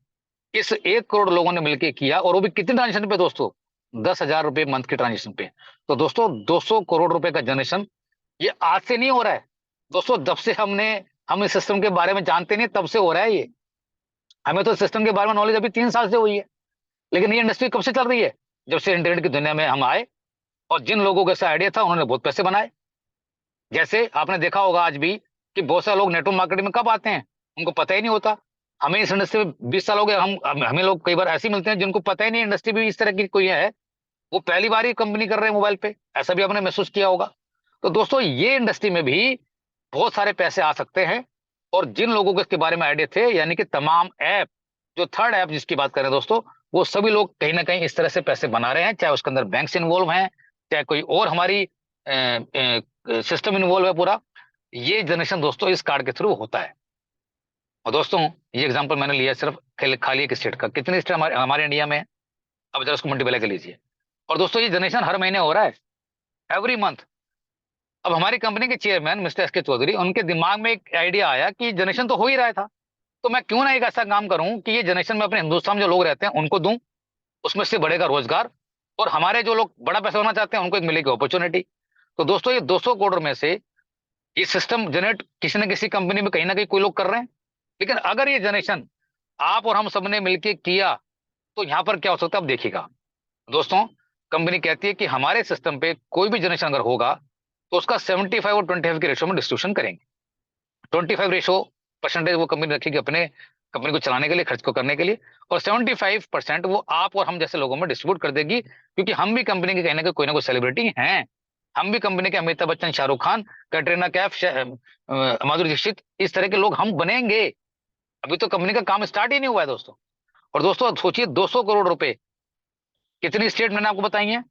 इस 1 करोड़ लोगों ने मिलकर किया, और वो भी कितने ट्रांजेक्शन पे दोस्तों, 10,000 रुपए मंथ के ट्रांजेक्शन पे, तो दोस्तों 200 करोड़ रुपए का जनरेशन ये आज से नहीं हो रहा है दोस्तों, जब से हम इस सिस्टम के बारे में जानते नहीं तब से हो रहा है ये। हमें तो सिस्टम के बारे में नॉलेज अभी 3 साल से हुई है, लेकिन ये इंडस्ट्री कब से चल रही है, जब से इंटरनेट की दुनिया में हम आए, और जिन लोगों को ऐसा आइडिया था उन्होंने बहुत पैसे बनाए। जैसे आपने देखा होगा आज भी कि बहुत सारे लोग नेटवर्क मार्केटिंग में कब आते हैं, उनको पता ही नहीं होता। हमें इस इंडस्ट्री में 20 साल हो गए, हमें लोग कई बार ऐसे मिलते हैं जिनको पता ही नहीं इंडस्ट्री भी इस तरह की कोई है, वो पहली बार ही कंपनी कर रहे हैं मोबाइल पे, ऐसा भी आपने महसूस किया होगा। तो दोस्तों ये इंडस्ट्री में भी बहुत सारे पैसे आ सकते हैं, और जिन लोगों को इसके बारे में आइडिया थे, यानी कि तमाम ऐप, जो थर्ड ऐप जिसकी बात करें दोस्तों, वो सभी लोग कहीं ना कहीं इस तरह से पैसे बना रहे हैं, चाहे उसके अंदर बैंक इन्वॉल्व हैं, चाहे कोई और हमारी सिस्टम इन्वॉल्व है पूरा। ये जनरेशन दोस्तों इस कार्ड के थ्रू होता है। और दोस्तों ये एग्जांपल मैंने लिया सिर्फ खाली एक स्टेट का, कितने स्टेट हमारे हमारे इंडिया में है, अब जरा उसको मल्टीप्लाई कर लीजिए। और दोस्तों ये जनरेशन हर महीने हो रहा है, एवरी मंथ। अब हमारी कंपनी के चेयरमैन मिस्टर एस के चौधरी, उनके दिमाग में एक आइडिया आया कि जनरेशन तो हो ही रहा था, तो मैं क्यों ना एक ऐसा काम करूं कि ये जनरेशन में अपने हिंदुस्तान में जो लोग रहते हैं उनको दूं, उसमें से बढ़ेगा रोजगार, और हमारे जो लोग बड़ा पैसा होना चाहते हैं उनको एक मिलेगी अपॉर्चुनिटी। तो दोस्तों ये 200 करोड़ में से ये सिस्टम जनरेट किसी न किसी कंपनी में कहीं ना कहीं कोई लोग कर रहे हैं। लेकिन अगर ये जनरेशन आप और हम सबने मिलकर किया तो यहां पर क्या हो सकता है, आप देखिएगा दोस्तों। कंपनी कहती है कि हमारे सिस्टम पे कोई भी जनरेशन अगर होगा तो उसका 75 और 25 के रेशो में डिस्ट्रीब्यूशन करेंगे। 25% वो कंपनी रखेगी अपने कंपनी को चलाने के लिए, खर्च को करने के लिए, और 75% वो आप और हम जैसे लोगों में डिस्ट्रीब्यूट कर देगी, क्योंकि हम भी कंपनी के कहने के कोई ना कोई सेलिब्रिटी हैं। हम भी कंपनी के अमिताभ बच्चन, शाहरुख खान, कैटरीना कैफ, माधुरी दीक्षित, इस तरह के लोग हम बनेंगे। अभी तो कंपनी का काम स्टार्ट ही नहीं हुआ है दोस्तों। और दोस्तों सोचिए 200 करोड़ रुपए कितनी स्टेट मैंने आपको बताई है,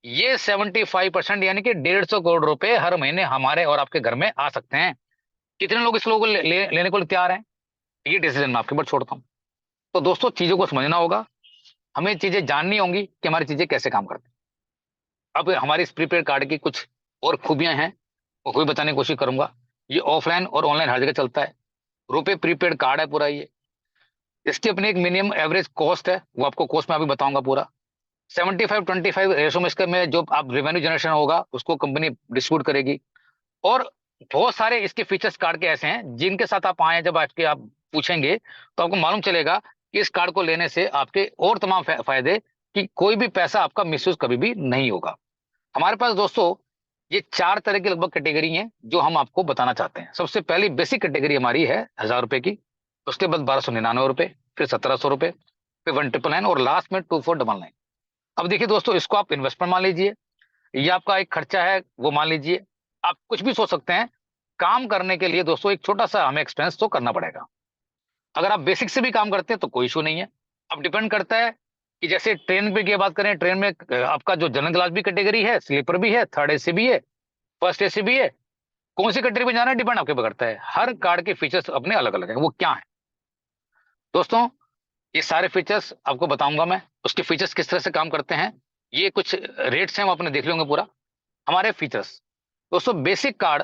ये 75% यानी कि 150 करोड़ रुपए हर महीने हमारे और आपके घर में आ सकते हैं। कितने लोग इस लोगों को लेने को तैयार हैं, ये डिसीजन मैं आपके ऊपर छोड़ता हूं। तो दोस्तों चीजों को समझना होगा, हमें चीजें जाननी होंगी कि हमारी चीजें कैसे काम करती हैं। अब हमारे इस प्रीपेड कार्ड की कुछ और खूबियां हैं, वो खूबी बताने की कोशिश करूंगा। ये ऑफलाइन और ऑनलाइन हर जगह चलता है, रुपए प्रीपेड कार्ड है पूरा ये। इसकी अपनी एक मिनिमम एवरेज कॉस्ट है, वो आपको कॉस्ट में अभी बताऊंगा पूरा। 75-25 रेशो में इसका में जो आप रेवेन्यू जनरेशन होगा उसको कंपनी डिस्ट्रीब्यूट करेगी। और बहुत सारे इसके फीचर्स कार्ड के ऐसे हैं जिनके साथ आप आए, जब आज के आप पूछेंगे तो आपको मालूम चलेगा कि इस कार्ड को लेने से आपके और तमाम फायदे, कि कोई भी पैसा आपका मिसयूज कभी भी नहीं होगा। हमारे पास दोस्तों ये 4 तरह की लगभग कैटेगरी हैं जो हम आपको बताना चाहते हैं। सबसे पहली बेसिक कैटेगरी हमारी है 1,000 रुपए की, उसके बाद 1,299 रुपए, फिर 1,700 रुपए, फिर 1,999 और लास्ट में 2,499। अब देखिए दोस्तों, इसको आप इन्वेस्टमेंट मान लीजिए, ये आपका एक खर्चा है वो मान लीजिए, आप कुछ भी सोच सकते हैं। काम करने के लिए दोस्तों एक छोटा सा हमें एक्सपेंस तो करना पड़ेगा। अगर आप बेसिक से भी काम करते हैं तो कोई इशू नहीं है। अब डिपेंड करता है कि जैसे ट्रेन पे की बात करें, ट्रेन में आपका जो जनरल क्लास भी कैटेगरी है, स्लीपर भी है, थर्ड एसी भी है, फर्स्ट एसी भी है, कौन सी कैटेगरी में जाना है डिपेंड आपके ऊपर करता है। हर कार्ड के फीचर्स अपने अलग अलग है, वो क्या है दोस्तों, ये सारे फीचर्स आपको बताऊंगा मैं। उसके फीचर्स किस तरह से काम करते हैं, ये कुछ रेट्स हैं वो आपने देख लेंगे पूरा। हमारे फीचर्स दोस्तों, बेसिक कार्ड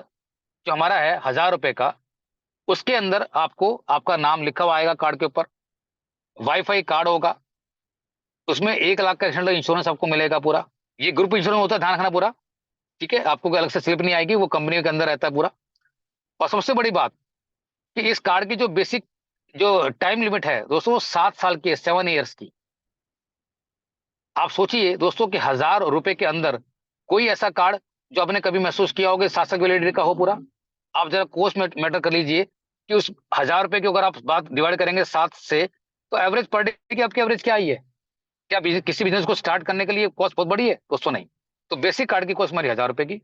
जो हमारा है 1,000 रुपए का, उसके अंदर आपको आपका नाम लिखा हुआ आएगा कार्ड के ऊपर, वाईफाई कार्ड होगा, उसमें 1 लाख का इंश्योरेंस आपको मिलेगा पूरा। ये ग्रुप इंश्योरेंस होता है, ध्यान रखना पूरा, ठीक है। आपको कोई अलग से स्लिप नहीं आएगी, वो कंपनी के अंदर रहता है पूरा। और सबसे बड़ी बात कि इस कार्ड की जो बेसिक जो टाइम लिमिट है दोस्तों, वो 7 साल की है, 7 ईयर्स की। आप सोचिए दोस्तों कि 1,000 रुपए के अंदर कोई ऐसा कार्ड जो आपने कभी महसूस किया होगा शासक वैलिडिटी का हो पूरा? आप जरा कोस्ट मैटर कर लीजिए कि उस 1000 रुपए की अगर आप बात डिवाइड करेंगे 7 से, तो एवरेज पर डे की आपकी एवरेज क्या आई है? क्या किसी बिजनेस को स्टार्ट करने के लिए कॉस्ट बहुत बड़ी है दोस्तों? नहीं। तो बेसिक कार्ड की कॉस्ट हमारी 1000 रुपए की।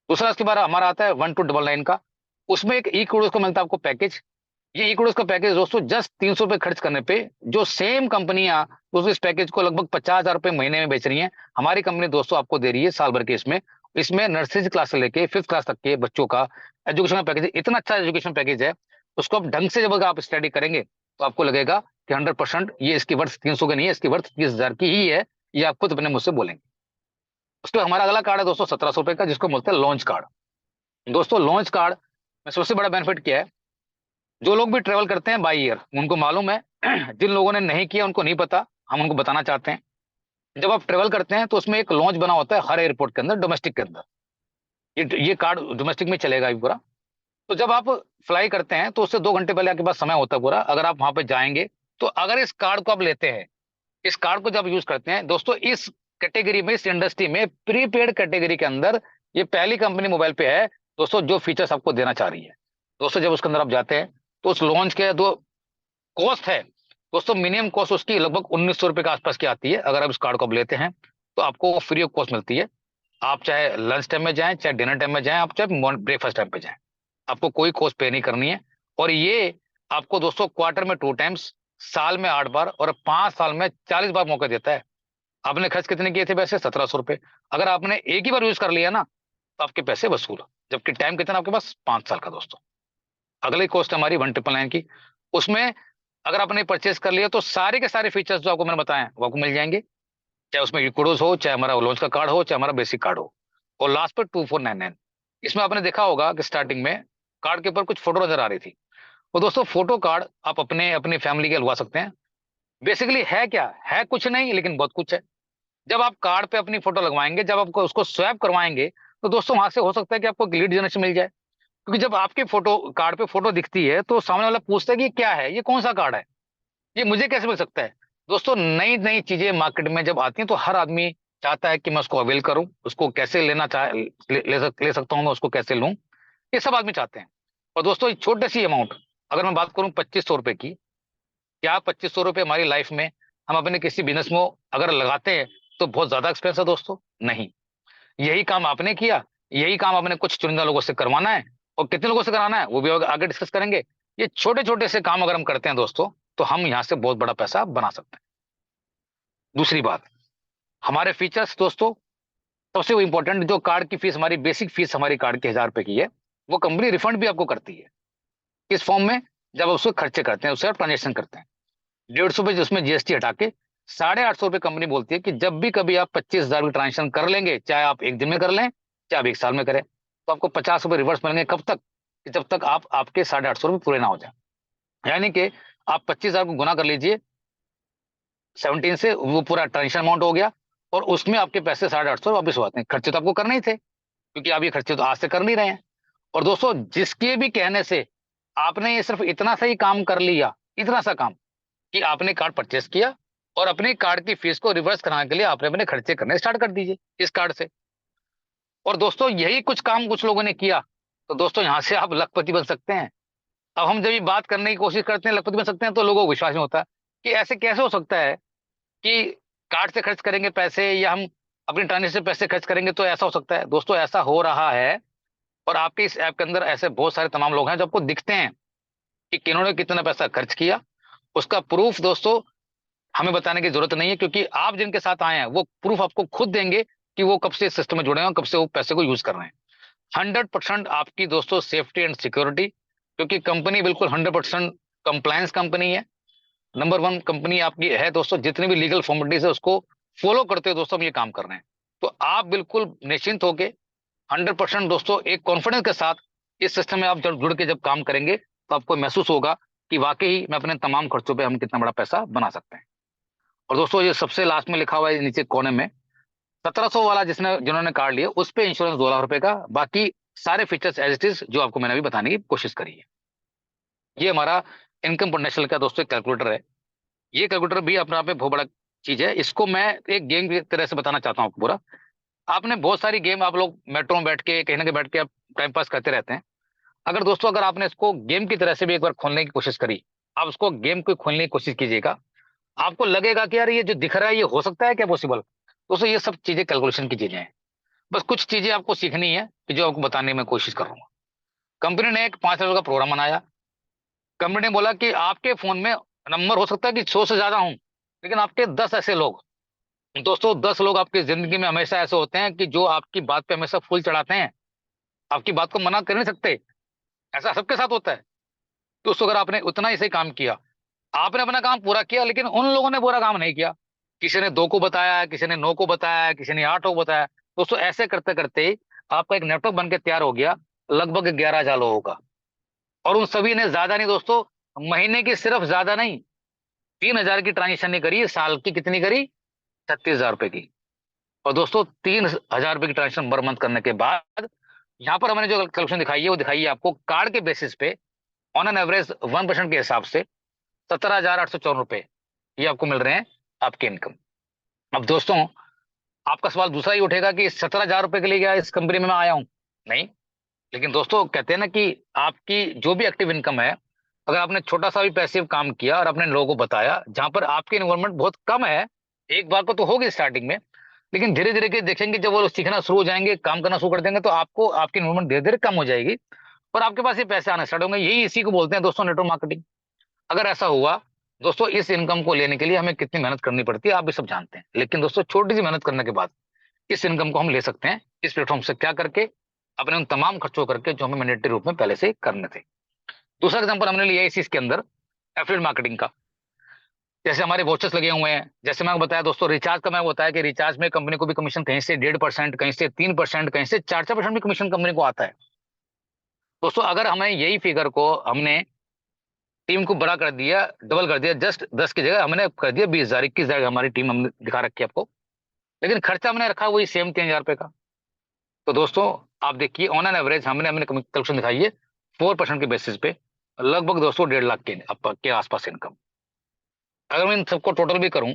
दूसरा इसके बाद हमारा आता है 1299 का। उसमें एक ई करोड़ को मिलता है आपको पैकेज। ये ई करोड़ का पैकेज दोस्तों जस्ट 300 रुपए खर्च करने पे जो सेम कंपनियां दोस्तों इस पैकेज को लगभग 50,000 रुपए महीने में बेच रही हैं, हमारी कंपनी दोस्तों आपको दे रही है साल भर के। इसमें इसमें नर्सरी क्लास से लेके 5th क्लास तक के बच्चों का एजुकेशन पैकेज, इतना अच्छा एजुकेशन पैकेज है। उसको आप ढंग से जब आप स्टडी करेंगे तो आपको लगेगा कि 100% ये इसकी वर्थ 300 की नहीं है, इसकी वर्थ 30,000 की ही है। ये आप खुद अपने मुझसे बोलेंगे। उसके बाद हमारा अगला कार्ड है दोस्तों 1700 रुपए का, जिसको बोलते हैं लॉन्च कार्ड। दोस्तों लॉन्च कार्ड में सबसे बड़ा बेनिफिट क्या है? जो लोग भी ट्रेवल करते हैं बाई ईयर उनको मालूम है। जिन लोगों ने नहीं किया उनको नहीं पता, हम उनको बताना चाहते हैं। जब आप ट्रेवल करते हैं तो उसमें एक लॉन्च बना होता है हर एयरपोर्ट के अंदर, डोमेस्टिक के अंदर। ये कार्ड डोमेस्टिक में चलेगा ही पूरा। तो जब आप फ्लाई करते हैं तो उससे 2 घंटे पहले आपके पास समय होता है पूरा, अगर आप वहां पे जाएंगे तो अगर इस कार्ड को आप लेते हैं, इस कार्ड को जब यूज करते हैं दोस्तों, इस कैटेगरी में, इस इंडस्ट्री में, प्रीपेड कैटेगरी के अंदर ये पहली कंपनी मोबाइल पे है दोस्तों जो फीचर्स आपको देना चाह रही है। दोस्तों जब उसके अंदर आप जाते हैं तो उस लॉन्च के दो कॉस्ट है दोस्तों, मिनिमम कॉस्ट उसकी लगभग 1900 रुपए के आसपास की आती है। अगर आप इस कार्ड को आप लेते हैं तो आपको फ्री ऑफ कॉस्ट मिलती है। आप चाहे लंच टाइम में जाएं, चाहे डिनर टाइम में जाएं, आप चाहे ब्रेकफास्ट टाइम पे जाएं, आपको कोई कॉस्ट पे नहीं करनी है। और ये आपको दोस्तों क्वार्टर में 2 टाइम्स, साल में 8 बार और 5 साल में 40 बार मौका देता है। आपने खर्च कितने किए थे? वैसे 1700 रुपए। अगर आपने एक ही बार यूज कर लिया ना तो आपके पैसे वसूल, जबकि टाइम कितना आपके पास? 5 साल का दोस्तों। अगली कॉस्ट हमारी 1999 की। उसमें अगर आपने परचेस कर लिया तो सारे के सारे फीचर्स जो आपको मैंने बताए हैं वो आपको मिल जाएंगे, चाहे उसमें इक्विडोज हो, चाहे हमारा लॉन्च का कार्ड हो, चाहे हमारा बेसिक कार्ड हो। और लास्ट पर 2499। इसमें आपने देखा होगा कि स्टार्टिंग में कार्ड के ऊपर कुछ फोटो नजर आ रही थी। और दोस्तों फोटो कार्ड आप अपने अपनी फैमिली के लगवा सकते हैं। बेसिकली है क्या है? कुछ नहीं, लेकिन बहुत कुछ है। जब आप कार्ड पे अपनी फोटो लगवाएंगे, जब आपको उसको स्वैप करवाएंगे, तो दोस्तों वहां से हो सकता है कि आपको लीड जनरेशन मिल जाए। क्योंकि जब आपके फोटो कार्ड पे फोटो दिखती है तो सामने वाला पूछता है कि ये क्या है, ये कौन सा कार्ड है, ये मुझे कैसे मिल सकता है? दोस्तों नई नई चीजें मार्केट में जब आती हैं तो हर आदमी चाहता है कि मैं उसको अवेल करूं, उसको कैसे लेना चाह ले सकता हूं, मैं उसको कैसे लूं, ये सब आदमी चाहते हैं। और दोस्तों एक छोटी सी अमाउंट, अगर मैं बात करूं 2500 रुपए की, क्या 2500 रुपए हमारी लाइफ में हम अपने किसी बिजनेस में अगर लगाते हैं तो बहुत ज्यादा एक्सपेंस है दोस्तों? नहीं। यही काम आपने किया, यही काम आपने कुछ चुनिंदा लोगों से करवाना है, और कितने लोगों से कराना है वो भी आगे डिस्कस करेंगे। ये छोटे छोटे से काम अगर हम करते हैं दोस्तों तो हम यहाँ से बहुत बड़ा पैसा बना सकते हैं। दूसरी बात, हमारे फीचर्स दोस्तों, सबसे इंपॉर्टेंट, जो कार्ड की फीस, हमारी बेसिक फीस हमारी कार्ड की 1000 रुपए की है, वो कंपनी रिफंड भी आपको करती है इस फॉर्म में, जब आप उसको खर्चे करते हैं, उससे आप ट्रांजेक्शन करते हैं। 150 रुपए उसमें जीएसटी हटा के 850 रुपए कंपनी बोलती है कि जब भी कभी आप 25,000 की ट्रांजेक्शन कर लेंगे, चाहे आप एक दिन में कर लें, चाहे आप एक साल में करें, तो आपको 50 रुपए रिवर्स मिलेंगे। कब तक? कि जब तक आप आपके 850 रुपए पूरे ना हो जाए। यानी कि आप 25,000 को गुना कर लीजिए 17 से, वो पूरा ट्रांजेक्शन अमाउंट हो गया, और उसमें आपके पैसे 850 वापस हो जाते हैं। खर्चे तो आपको करने ही थे, क्योंकि आप ये खर्चे तो आज से कर नहीं रहे हैं। और दोस्तों जिसके भी कहने से आपने ये सिर्फ इतना सा ही काम कर लिया, इतना सा काम, कि आपने कार्ड परचेस किया और अपने कार्ड की फीस को रिवर्स कराने के लिए आपने अपने खर्चे करने स्टार्ट कर दीजिए इस कार्ड से। और दोस्तों यही कुछ काम कुछ लोगों ने किया, तो दोस्तों यहां से आप लखपति बन सकते हैं। अब हम जब ये बात करने की कोशिश करते हैं लखपति बन सकते हैं, तो लोगों को विश्वास नहीं होता कि ऐसे कैसे हो सकता है कि कार्ड से खर्च करेंगे पैसे, या हम अपनी ट्रांजेक्शन से पैसे खर्च करेंगे तो ऐसा हो सकता है। दोस्तों ऐसा हो रहा है, और आपके इस ऐप के अंदर ऐसे बहुत सारे तमाम लोग हैं जो आपको दिखते हैं कि किन्होंने कितना पैसा खर्च किया। उसका प्रूफ दोस्तों हमें बताने की जरूरत नहीं है, क्योंकि आप जिनके साथ आए हैं वो प्रूफ आपको खुद देंगे कि वो कब से इस सिस्टम में जुड़े हैं और कब से वो पैसे को यूज कर रहे हैं। 100% आपकी दोस्तों सेफ्टी एंड सिक्योरिटी, क्योंकि कंपनी बिल्कुल 100% कंप्लायंस कंपनी है। नंबर 1 कंपनी आपकी है दोस्तों, जितनी भी लीगल फॉर्मेलिटीज है उसको फॉलो करते हुए दोस्तों हम ये काम कर रहे हैं। तो आप बिल्कुल निश्चिंत होके 100% दोस्तों एक कॉन्फिडेंस के साथ इस सिस्टम में आप जब जुड़ के जब काम करेंगे तो आपको महसूस होगा कि वाकई में अपने तमाम खर्चों पे हम कितना बड़ा पैसा बना सकते हैं। और दोस्तों ये सबसे लास्ट में लिखा हुआ है नीचे कोने में, 1700 वाला जिन्होंने कार्ड लिया उस पे इंश्योरेंस 2 लाख रुपए का, बाकी सारे फीचर्स एज इट इज जो आपको मैंने अभी बताने की कोशिश करी है। ये हमारा इनकम पोटेंशियल का दोस्तों एक कैलकुलेटर है। ये कैलकुलेटर भी अपने आप में बहुत बड़ा चीज है। इसको मैं एक गेम की तरह से बताना चाहता हूँ आपको पूरा, आपने बहुत सारी गेम आप लोग मेट्रो में बैठ के कहीं ना कहीं बैठ के आप टाइम पास करते रहते हैं। अगर दोस्तों अगर आपने इसको गेम की तरह से भी एक बार खोलने की कोशिश करी, आप उसको गेम को खोलने की कोशिश कीजिएगा, आपको लगेगा कि यार ये जो दिख रहा है ये हो सकता है क्या पॉसिबल। दोस्तों ये सब चीजें कैलकुलेशन की चीजें हैं। बस कुछ चीजें आपको सीखनी है कि जो आपको बताने में कोशिश कर रहा हूँ। कंपनी ने एक 5 लेवल का प्रोग्राम बनाया। कंपनी ने बोला कि आपके फोन में नंबर हो सकता है कि 100 से ज्यादा हों, लेकिन आपके 10 ऐसे लोग, दोस्तों 10 लोग आपकी जिंदगी में हमेशा ऐसे होते हैं कि जो आपकी बात पे हमेशा फूल चढ़ाते हैं, आपकी बात को मना कर नहीं सकते। ऐसा सबके साथ होता है। दोस्तों अगर आपने उतना ही सही काम किया, आपने अपना काम पूरा किया, लेकिन उन लोगों ने पूरा काम नहीं किया। किसी ने 2 को बताया, किसी ने 9 को बताया, किसी ने 8 को बताया। दोस्तों ऐसे करते करते आपका एक नेटवर्क बन के तैयार हो गया लगभग 11,000 लोगों का। और उन सभी ने ज्यादा नहीं दोस्तों, महीने की सिर्फ ज्यादा नहीं, 3,000 की ट्रांजेक्शन नहीं करी, साल की कितनी करी, 36,000 रुपए की। और दोस्तों 3,000 रुपए की ट्रांजेक्शन पर मंथ करने के बाद यहाँ पर हमने जो कैलकुलेशन दिखाई है वो दिखाई है आपको कार्ड के बेसिस पे, ऑन एन एवरेज 1% के हिसाब से 17,854 रुपए ये आपको मिल रहे हैं आपके इनकम। अब दोस्तों आपका सवाल दूसरा ही उठेगा कि 17,000 रुपए के लिए क्या इस कंपनी में मैं आया हूं? नहीं। लेकिन दोस्तों कहते हैं ना कि आपकी जो भी एक्टिव इनकम है, अगर आपने छोटा सा भी पैसिव काम किया और अपने लोगों को बताया जहां पर आपकी इन्वॉल्वमेंट बहुत कम है, एक बार को तो होगी स्टार्टिंग में, लेकिन धीरे धीरे के देखेंगे जब वो लोग सीखना शुरू हो जाएंगे, काम करना शुरू कर देंगे, तो आपको आपकी इन्वॉल्वमेंट धीरे धीरे कम हो जाएगी और आपके पास ये पैसे आने स्टार्ट होंगे। यही इसी को बोलते हैं दोस्तों नेटवर्क मार्केटिंग। अगर ऐसा हुआ दोस्तों, इस इनकम को लेने के लिए हमें कितनी मेहनत करनी पड़ती है आप भी सब जानते हैं, लेकिन दोस्तों छोटी सी मेहनत करने के बाद इस इनकम को हम ले सकते हैं इस प्लेटफॉर्म से। क्या करके? अपने उन तमाम खर्चों करके जो हमें मैंडेटरी रूप में पहले से करने थे। दूसरा एग्जांपल हमने लिया इसी इसके अंदर एफिलिएट मार्केटिंग का। जैसे हमारे वोचर्स लगे हुए हैं, जैसे मैंने बताया दोस्तों रिचार्ज का, मैं बताया कि रिचार्ज में कंपनी को भी कमीशन कहीं से 1.5%, कहीं से 3%, कहीं से 4-4% भी कमीशन कंपनी को आता है। दोस्तों अगर हमें यही फिगर को हमने टीम को बड़ा कर दिया, डबल कर दिया, जस्ट 10 की जगह हमने कर दिया 20,000, 21,000 हमारी टीम हमने दिखा रखी है आपको, लेकिन खर्चा हमने रखा वही सेम 3,000 रुपए का। तो दोस्तों आप देखिए ऑन एन एवरेज हमने हमने कलेक्शन दिखाई है 4% के बेसिस पे लगभग दोस्तों 1.5 लाख के आसपास इनकम। अगर मैं इन सबको टोटल भी करूं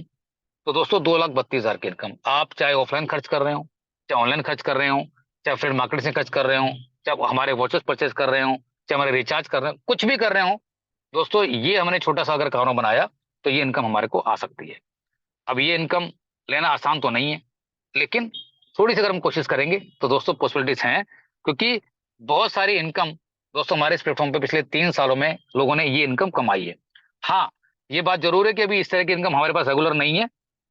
तो दोस्तों 2,32,000 की इनकम। आप चाहे ऑफलाइन खर्च कर रहे हो, चाहे ऑनलाइन खर्च कर रहे हो, चाहे फ्रेंड मार्केट से खर्च कर रहे हो, चाहे हमारे वॉचेस परचेज कर रहे हो, चाहे हमारे रिचार्ज कर रहे हो, कुछ भी कर रहे हो, दोस्तों ये हमने छोटा सा अगर कारोबार बनाया तो ये इनकम हमारे को आ सकती है। अब ये इनकम लेना आसान तो नहीं है, लेकिन थोड़ी सी अगर हम कोशिश करेंगे तो दोस्तों पॉसिबिलिटीज हैं, क्योंकि बहुत सारी इनकम दोस्तों हमारे इस प्लेटफॉर्म पे पिछले 3 सालों में लोगों ने ये इनकम कमाई है। हाँ, ये बात जरूर है कि अभी इस तरह की इनकम हमारे पास रेगुलर नहीं है।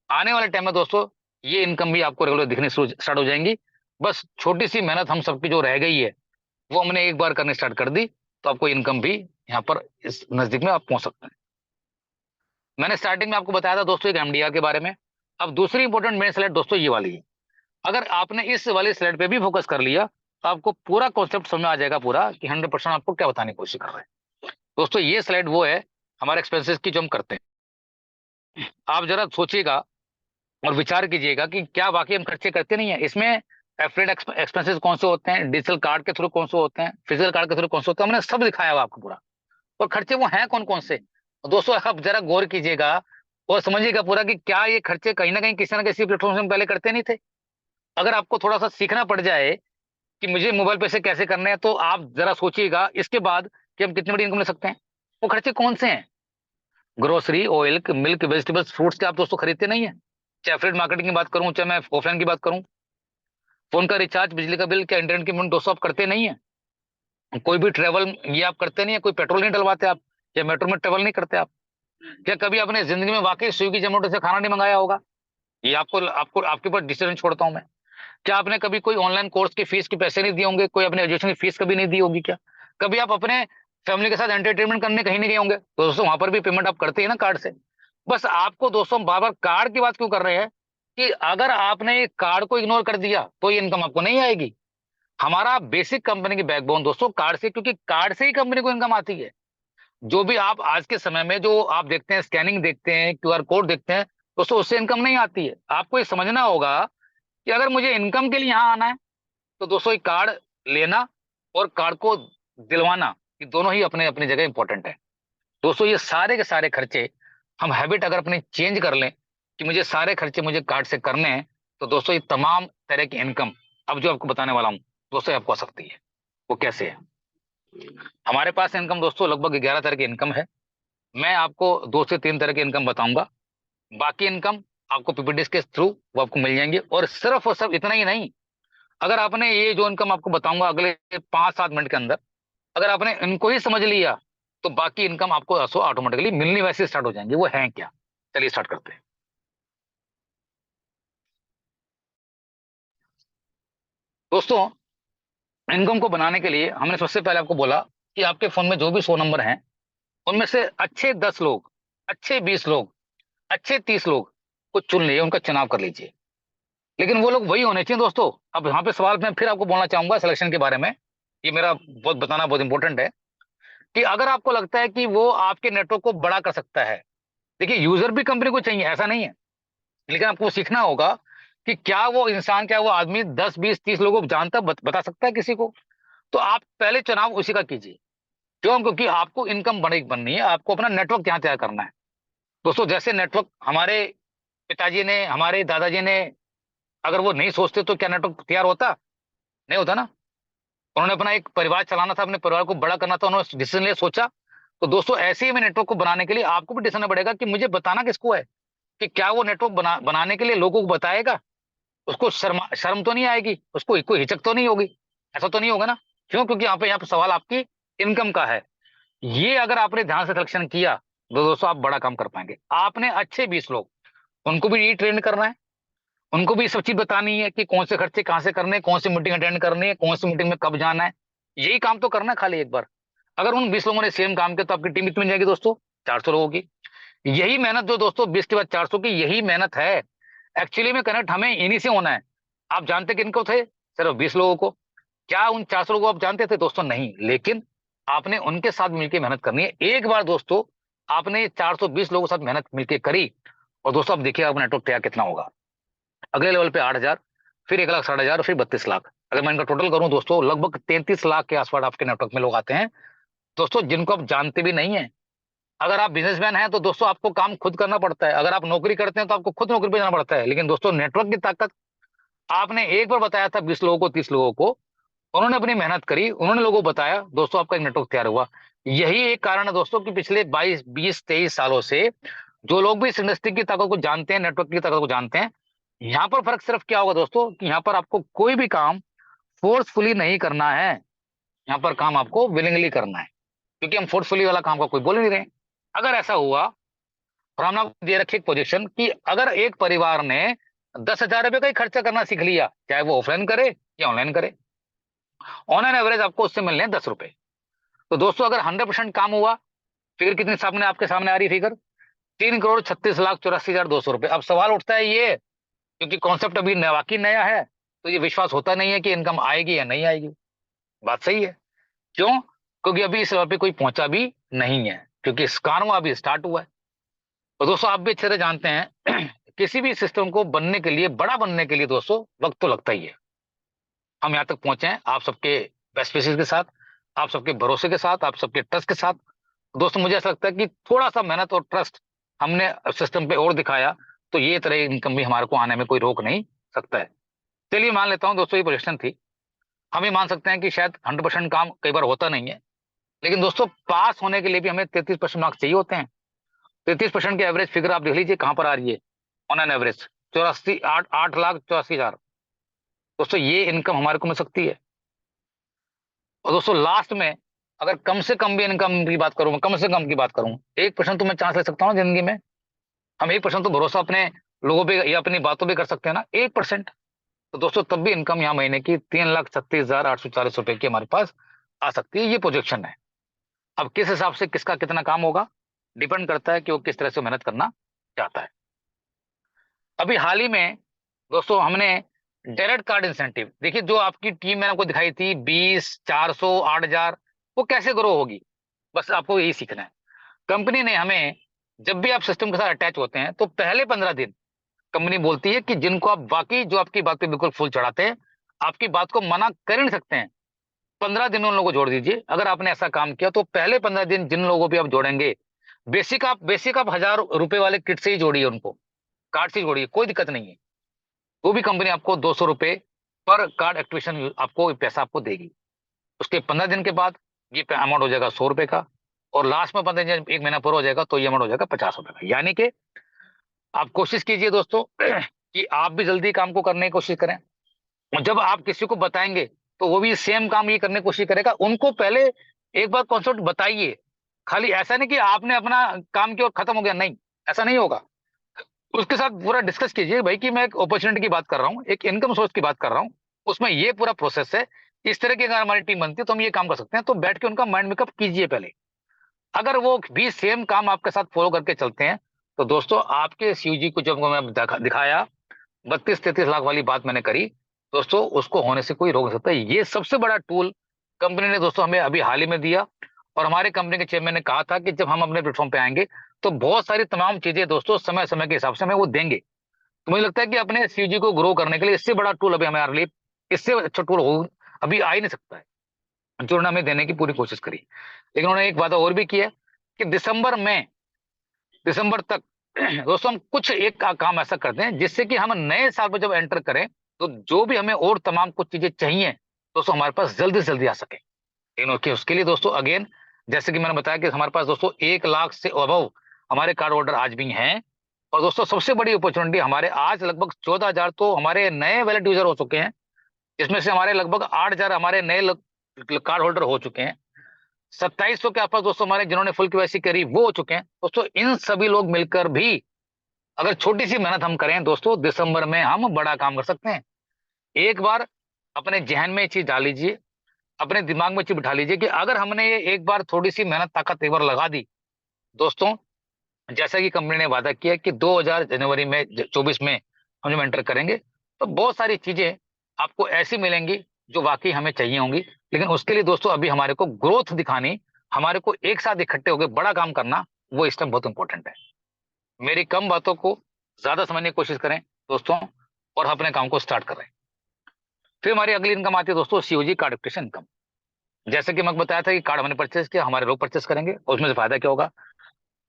आने वाले टाइम में दोस्तों ये इनकम भी आपको रेगुलर दिखने स्टार्ट हो जाएंगी। बस छोटी सी मेहनत हम सबकी जो रह गई है वो हमने एक बार करनी स्टार्ट कर दी, तो आपको इनकम भी यहाँ पर इस नजदीक में आप पहुंच सकते हैं। मैंने स्टार्टिंग में आपको बताया था दोस्तों एक एमडीआर के बारे में। अब दूसरी इंपॉर्टेंट मेन स्लाइड दोस्तों ये वाली है। अगर आपने इस वाली स्लाइड पे भी फोकस कर लिया तो आपको पूरा कॉन्सेप्ट समझ में आ जाएगा पूरा कि 100% आपको क्या बताने की कोशिश कर रहे हैं। दोस्तों ये स्लाइड वो है हमारे एक्सपेंसेस की जो हम करते हैं। आप जरा सोचिएगा और विचार कीजिएगा कि क्या वाकई हम खर्चे करते नहीं है इसमें। एफिलिएट एक्सपेंसेस कौन से होते हैं, डिजिटल कार्ड के थ्रू कौन से होते हैं, फिजिकल कार्ड के थ्रू कौन से होते हैं, हमने सब दिखाया हुआ आपको पूरा। और खर्चे वो हैं कौन कौन से। तो दोस्तों आप जरा गौर कीजिएगा और समझिएगा पूरा कि क्या ये खर्चे कहीं ना किसी प्लेटफॉर्म से हम पहले करते नहीं थे। अगर आपको थोड़ा सा सीखना पड़ जाए कि मुझे मोबाइल पैसे कैसे करने हैं, तो आप जरा सोचिएगा इसके बाद कि हम कितनी बड़ी इनकम ले सकते हैं। वो खर्चे कौन से हैं? Grocery, oil, milk, vegetables, fruits के आप दोस्तों खरीदते नहीं है। चाहे एफिलिएट मार्केटिंग की बात करूं, चाहे मैं ऑफलाइन की बात करूं, फोन का रिचार्ज, बिजली का बिल, क्या इंटरनेट की पेमेंट दोस्तों आप करते नहीं है। कोई भी ट्रेवल ये आप करते नहीं है, कोई पेट्रोल नहीं डलवाते आप, या मेट्रो में ट्रेवल नहीं करते आप। क्या कभी अपने जिंदगी में वाकई स्विगी जोमेटो से खाना नहीं मंगाया होगा? ये आपको आपको आपके ऊपर डिसीजन छोड़ता हूं मैं। क्या आपने कभी कोई ऑनलाइन कोर्स की फीस के पैसे नहीं दिए होंगे? कोई अपने एजुकेशन की फीस कभी नहीं दी होगी क्या? कभी आप अपने फैमिली के साथ एंटरटेनमेंट करने कहीं नहीं गए होंगे? तो दोस्तों वहां पर भी पेमेंट आप करते हैं ना कार्ड से। बस आपको दोस्तों बार बार कार्ड की बात क्यों कर रहे हैं कि अगर आपने कार्ड को इग्नोर कर दिया तो ये इनकम आपको नहीं आएगी। हमारा बेसिक कंपनी की बैकबोन दोस्तों कार्ड से, क्योंकि कार्ड से ही कंपनी को इनकम आती है। जो भी आप आज के समय में जो आप देखते हैं, स्कैनिंग देखते हैं, क्यूआर कोड देखते हैं, दोस्तों उससे इनकम नहीं आती है। आपको ये समझना होगा कि अगर मुझे इनकम के लिए यहाँ आना है तो दोस्तों ये कार्ड लेना और कार्ड को दिलवाना, ये दोनों ही अपने अपनी जगह इंपॉर्टेंट है। दोस्तों ये सारे के सारे खर्चे हम हैबिट अगर अपनी चेंज कर लें कि मुझे सारे खर्चे मुझे कार्ड से करने हैं, तो दोस्तों ये तमाम तरह की इनकम अब जो आपको बताने वाला हूं दोस्तों आपको आ सकती है। वो कैसे है? हमारे पास इनकम दोस्तों लगभग 11 तरह की इनकम है। मैं आपको 2 से 3 तरह की इनकम बताऊंगा। बाकी इनकम आपको पीपीटी के थ्रू वो आपको मिल जाएंगे। और सिर्फ और सिर्फ इतना ही नहीं, अगर आपने ये जो इनकम आपको बताऊंगा अगले 5-7 मिनट के अंदर, अगर आपने इनको ही समझ लिया तो बाकी इनकम आपको ऑटोमेटिकली मिलनी वैसे स्टार्ट हो जाएंगी। वो है क्या? चलिए स्टार्ट करते हैं। दोस्तों, इनकम को बनाने के लिए हमने सबसे पहले आपको बोला कि आपके फोन में जो भी 100 नंबर हैं उनमें से अच्छे 10 लोग, अच्छे 20 लोग, अच्छे 30 लोग को चुन लीजिए, उनका चुनाव कर लीजिए। लेकिन वो लोग वही होने चाहिए दोस्तों। अब यहाँ पे सवाल मैं फिर आपको बोलना चाहूंगा सिलेक्शन के बारे में। ये मेरा बहुत बताना बहुत इंपॉर्टेंट है कि अगर आपको लगता है कि वो आपके नेटवर्क को बड़ा कर सकता है, देखिए यूजर भी कंपनी को चाहिए, ऐसा नहीं है, लेकिन आपको सीखना होगा कि क्या वो इंसान, क्या वो आदमी 10-20-30 लोगों को जानता, बता सकता है किसी को? तो आप पहले चुनाव उसी का कीजिए। क्यों? क्योंकि आपको इनकम बड़ी बननी है, आपको अपना नेटवर्क यहाँ तैयार करना है। दोस्तों, जैसे नेटवर्क हमारे पिताजी ने, हमारे दादाजी ने, अगर वो नहीं सोचते तो क्या नेटवर्क तैयार होता? नहीं होता ना। उन्होंने अपना एक परिवार चलाना था, अपने परिवार को बड़ा करना था, उन्होंने डिसीजन लिया, सोचा। तो दोस्तों, ऐसे ही में नेटवर्क को बनाने के लिए आपको भी डिसीजन पड़ेगा कि मुझे बताना किसको है, कि क्या वो नेटवर्क बनाने के लिए लोगों को बताएगा, उसको शर्म तो नहीं आएगी, उसको कोई हिचक तो नहीं होगी, ऐसा तो नहीं होगा ना। क्यों? क्योंकि यहाँ पे सवाल आपकी इनकम का है। ये अगर आपने ध्यान से सिलेक्शन किया तो दोस्तों आप बड़ा काम कर पाएंगे। आपने अच्छे 20 लोग, उनको भी ट्रेन करना है, उनको भी सब चीज बतानी है कि कौन से खर्चे कहाँ से करने हैं, कौन सी मीटिंग अटेंड करनी है, कौन सी मीटिंग में कब जाना है। यही काम तो करना है खाली एक बार। अगर उन 20 लोगों ने सेम काम किया तो आपकी टीम कितनी बन जाएगी दोस्तों? 400 लोगों की। यही मेहनत जो दोस्तों 20 के बाद 400 की, यही मेहनत है। एक्चुअली में कनेक्ट हमें इन्हीं से होना है। आप जानते किनको थे? सिर्फ 20 लोगों को। क्या उन 400 लोगों को आप जानते थे दोस्तों? नहीं। लेकिन आपने उनके साथ मिलकर मेहनत करनी है। एक बार दोस्तों आपने 420 लोगों के साथ मेहनत मिलकर करी, और दोस्तों आप देखिए आपका नेटवर्क तैयार कितना होगा। अगले लेवल पे 8,000, फिर 1,60,000, फिर 32 लाख। अगर मैं इनका टोटल करूं दोस्तों, लगभग 33 लाख के आसपास आपके नेटवर्क में लोग आते हैं दोस्तों, जिनको आप जानते भी नहीं है। अगर आप बिजनेसमैन हैं तो दोस्तों आपको काम खुद करना पड़ता है। अगर आप नौकरी करते हैं तो आपको खुद नौकरी पे जाना पड़ता है। लेकिन दोस्तों नेटवर्क की ताकत, आपने एक बार बताया था 20 लोगों को, 30 लोगों को, उन्होंने अपनी मेहनत करी, उन्होंने लोगों को बताया, दोस्तों आपका एक नेटवर्क तैयार हुआ। यही एक कारण है दोस्तों कि पिछले 22, 20, 23 सालों से जो लोग भी इस इंडस्ट्री की ताकत को जानते हैं, नेटवर्क की ताकत को जानते हैं, यहाँ पर फर्क सिर्फ क्या होगा दोस्तों कि यहाँ पर आपको कोई भी काम फोर्सफुली नहीं करना है, यहाँ पर काम आपको विलिंगली करना है। क्योंकि हम फोर्सफुली वाला काम का कोई बोल नहीं रहे हैं। अगर ऐसा हुआ, और हमने आपको दे रखी एक पोजीशन कि अगर एक परिवार ने 10,000 रुपये का ही खर्चा करना सीख लिया, चाहे वो ऑफलाइन करे या ऑनलाइन करे, ऑन एन एवरेज आपको उससे मिलने हैं 10 रुपए। तो दोस्तों अगर 100% काम हुआ, फिगर कितनी सामने आपके सामने आ रही फिगर? 3,36,84,200 रुपए। अब सवाल उठता है ये, क्योंकि कॉन्सेप्ट अभी वाकई नया है, तो ये विश्वास होता नहीं है कि इनकम आएगी या नहीं आएगी। बात सही है। क्यों? क्योंकि अभी इस लेवल पे कोई पहुंचा भी नहीं है, क्योंकि इस कारवा अभी स्टार्ट हुआ है। और दोस्तों आप भी अच्छे से जानते हैं किसी भी सिस्टम को बनने के लिए, बड़ा बनने के लिए दोस्तों वक्त तो लगता ही है। हम यहाँ तक पहुंचे हैं आप सबके बेस्ट विशेस के साथ, आप सबके भरोसे के साथ, आप सबके ट्रस्ट के साथ। दोस्तों मुझे ऐसा लगता है कि थोड़ा सा मेहनत और ट्रस्ट हमने सिस्टम पे और दिखाया तो ये तरह इनकम भी हमारे को आने में कोई रोक नहीं सकता है। चलिए मान लेता हूँ दोस्तों ये प्रोजेक्शन थी। हम ये मान सकते हैं कि शायद 100% काम कई बार होता नहीं है, लेकिन दोस्तों पास होने के लिए भी हमें 33% मार्क्स चाहिए होते हैं। 33% की एवरेज फिगर आप देख लीजिए कहां पर आ रही है। ऑन एन एवरेज 8,84,84,000 दोस्तों, ये इनकम हमारे को मिल सकती है। और दोस्तों लास्ट में अगर कम से कम भी इनकम की बात करूं, कम से कम की बात करूं, 1% तो मैं चांस ले सकता हूं जिंदगी में। हम 1% तो भरोसा अपने लोगों पे या अपनी बातों पे कर सकते हैं ना, 1%। तो दोस्तों तब भी इनकम यहाँ महीने की 3,36,840 रुपए की हमारे पास आ सकती है। ये प्रोजेक्शन है। अब किस हिसाब से किसका कितना काम होगा, डिपेंड करता है कि वो किस तरह से मेहनत करना चाहता है। अभी हाल ही में दोस्तों हमने डायरेक्ट कार्ड इंसेंटिव, देखिए जो आपकी टीम मैंने आपको दिखाई थी 20, 400, 8,000, वो कैसे ग्रो होगी, बस आपको यही सीखना है। कंपनी ने हमें, जब भी आप सिस्टम के साथ अटैच होते हैं तो पहले 15 दिन कंपनी बोलती है कि जिनको आप बाकी जो आपकी बात पे बिल्कुल फुल चढ़ाते हैं, आपकी बात को मना कर ही नहीं सकते हैं, 15 दिन में उन लोगों को जोड़ दीजिए। अगर आपने ऐसा काम किया तो पहले 15 दिन जिन लोगों पे आप जोड़ेंगे, बेसिक आप 1,000 रुपए वाले किट से ही जोड़िए, उनको कार्ड से ही जोड़िए, कोई दिक्कत नहीं है। तो भी कंपनी आपको 200 रुपये पर कार्ड एक्टिवेशन आपको पैसा आपको देगी। उसके 15 दिन के बाद ये अमाउंट हो जाएगा 100 रुपये का, और लास्ट में 15 दिन, 1 महीना पूरा हो जाएगा तो ये अमाउंट हो जाएगा 50 रुपये का। यानी कि आप कोशिश कीजिए दोस्तों कि आप भी जल्दी काम को करने की कोशिश करें। और जब आप किसी को बताएंगे तो वो भी सेम काम ये करने की कोशिश करेगा। उनको पहले एक बार कॉन्सेप्ट बताइए। खाली ऐसा नहीं कि आपने अपना काम किया और खत्म हो गया, नहीं, ऐसा नहीं होगा। उसके साथ पूरा डिस्कस कीजिए भाई कि मैं एक अपॉर्चुनिटी की बात कर रहा हूँ, एक इनकम सोर्स की बात कर रहा हूँ, उसमें ये पूरा प्रोसेस है। इस तरह की अगर हमारी टीम बनती है तो हम ये काम कर सकते हैं। तो बैठ के उनका माइंड मेकअप कीजिए पहले। अगर वो भी सेम काम आपके साथ फॉलो करके चलते हैं तो दोस्तों आपके सीयूजी को जब मैं दिखाया 32-33 लाख वाली बात मैंने करी, दोस्तों उसको होने से कोई रोक नहीं सकता। ये सबसे बड़ा टूल कंपनी ने दोस्तों हमें अभी हाल ही में दिया। और हमारे कंपनी के चेयरमैन ने कहा था कि जब हम अपने प्लेटफॉर्म पे आएंगे तो बहुत सारी तमाम चीजें दोस्तों समय समय के हिसाब से हमें वो देंगे। तो मुझे लगता है कि अपने सीयूजी को ग्रो करने के लिए इससे बड़ा टूल अभी हमारे लिए, इससे अच्छा टूल हो अभी आ ही नहीं सकता है, जो उन्होंने हमें देने की पूरी कोशिश करी। लेकिन उन्होंने एक वादा और भी किया है कि दिसंबर तक दोस्तों हम कुछ एक काम ऐसा करते हैं जिससे कि हम नए साल में जब एंटर करें तो जो भी हमें और तमाम कुछ चीजें चाहिए दोस्तों हमारे पास जल्दी से जल्दी आ सके। लेकिन उसके लिए दोस्तों अगेन, जैसे कि मैंने बताया कि हमारे पास दोस्तों 1 लाख से अबव हमारे कार्ड होल्डर आज भी हैं। और दोस्तों सबसे बड़ी अपॉर्चुनिटी, हमारे आज लगभग 14,000 तो हमारे नए वैलिड यूजर हो चुके हैं। इसमें से हमारे लगभग 8,000 हमारे नए कार्ड होल्डर हो चुके हैं। 2700 के आसपास दोस्तों हमारे जिन्होंने फुल केवाईसी करी वो हो चुके हैं। दोस्तों इन सभी लोग मिलकर भी अगर छोटी सी मेहनत हम करें दोस्तों, दिसंबर में हम बड़ा काम कर सकते हैं। एक बार अपने जहन में ये चीज डाल लीजिए, अपने दिमाग में चीज बिठा लीजिए कि अगर हमने ये एक बार थोड़ी सी मेहनत ताकत एक बार लगा दी दोस्तों, जैसा कि कंपनी ने वादा किया कि 2000 जनवरी में 24 में हम जब एंटर करेंगे तो बहुत सारी चीजें आपको ऐसी मिलेंगी जो वाकई हमें चाहिए होंगी। लेकिन उसके लिए दोस्तों अभी हमारे को ग्रोथ दिखानी, हमारे को एक साथ इकट्ठे होकर बड़ा काम करना, वो इस टाइम बहुत इंपॉर्टेंट है। मेरी कम बातों को ज्यादा समझने की कोशिश करें दोस्तों, और अपने काम को स्टार्ट करें। फिर हमारी अगली इनकम आती है दोस्तों सीओजी कार्ड एक्टिवेशन इनकम। जैसे कि मैं बताया था कि कार्ड हमने परचेस किया, हमारे लोग परचेस करेंगे और उसमें से फायदा क्या होगा।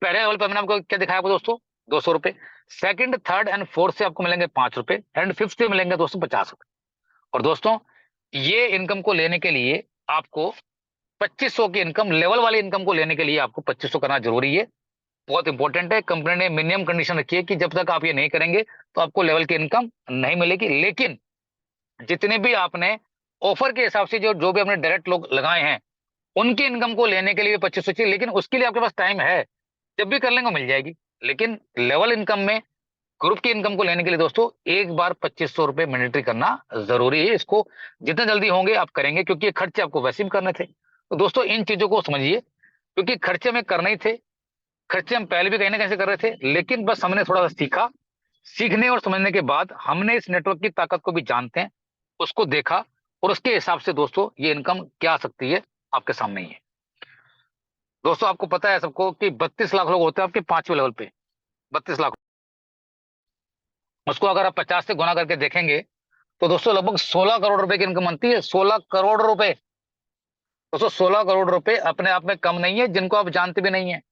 पहले लेवल पर मैंने आपको क्या दिखाया आपको दोस्तों, 200 रुपए। सेकंड, थर्ड एंड फोर्थ से आपको मिलेंगे 5 रुपए, एंड फिफ्थ से मिलेंगे दोस्तों 50 रुपए। और दोस्तों ये इनकम को लेने के लिए आपको 2500 की इनकम, लेवल वाली इनकम को लेने के लिए आपको 2500 करना जरूरी है। बहुत इंपॉर्टेंट है। कंपनी ने मिनिमम कंडीशन रखी है कि जब तक आप ये नहीं करेंगे तो आपको लेवल की इनकम नहीं मिलेगी। लेकिन जितने भी आपने ऑफर के हिसाब से जो जो भी आपने डायरेक्ट लोग लगाए हैं उनकी इनकम को लेने के लिए 2500 चाहिए। लेकिन उसके लिए आपके पास टाइम है, जब भी कर लेंगे मिल जाएगी। लेकिन लेवल इनकम में ग्रुप की इनकम को लेने के लिए दोस्तों एक बार 2500 रुपए मैंडेटरी करना जरूरी है। इसको जितना जल्दी होंगे आप करेंगे, क्योंकि ये खर्चे आपको वैसे भी करने थे। तो दोस्तों इन चीजों को समझिए, क्योंकि खर्चे में करने ही थे। खर्चे हम पहले भी कहीं ना कहीं से कर रहे थे, लेकिन बस हमने थोड़ा सा सीखा। सीखने और समझने के बाद हमने इस नेटवर्क की ताकत को भी जानते हैं, उसको देखा, और उसके हिसाब से दोस्तों ये इनकम क्या आ सकती है आपके सामने ही है। दोस्तों आपको पता है सबको कि 32 लाख लोग होते हैं आपके 5वें लेवल पे, 32 लाख। उसको अगर आप 50 से गुना करके देखेंगे तो दोस्तों लगभग 16 करोड़ रुपए की इनकम बनती है। 16 करोड़ रुपए दोस्तों, 16 करोड़ रुपए अपने आप में कम नहीं है, जिनको आप जानते भी नहीं है।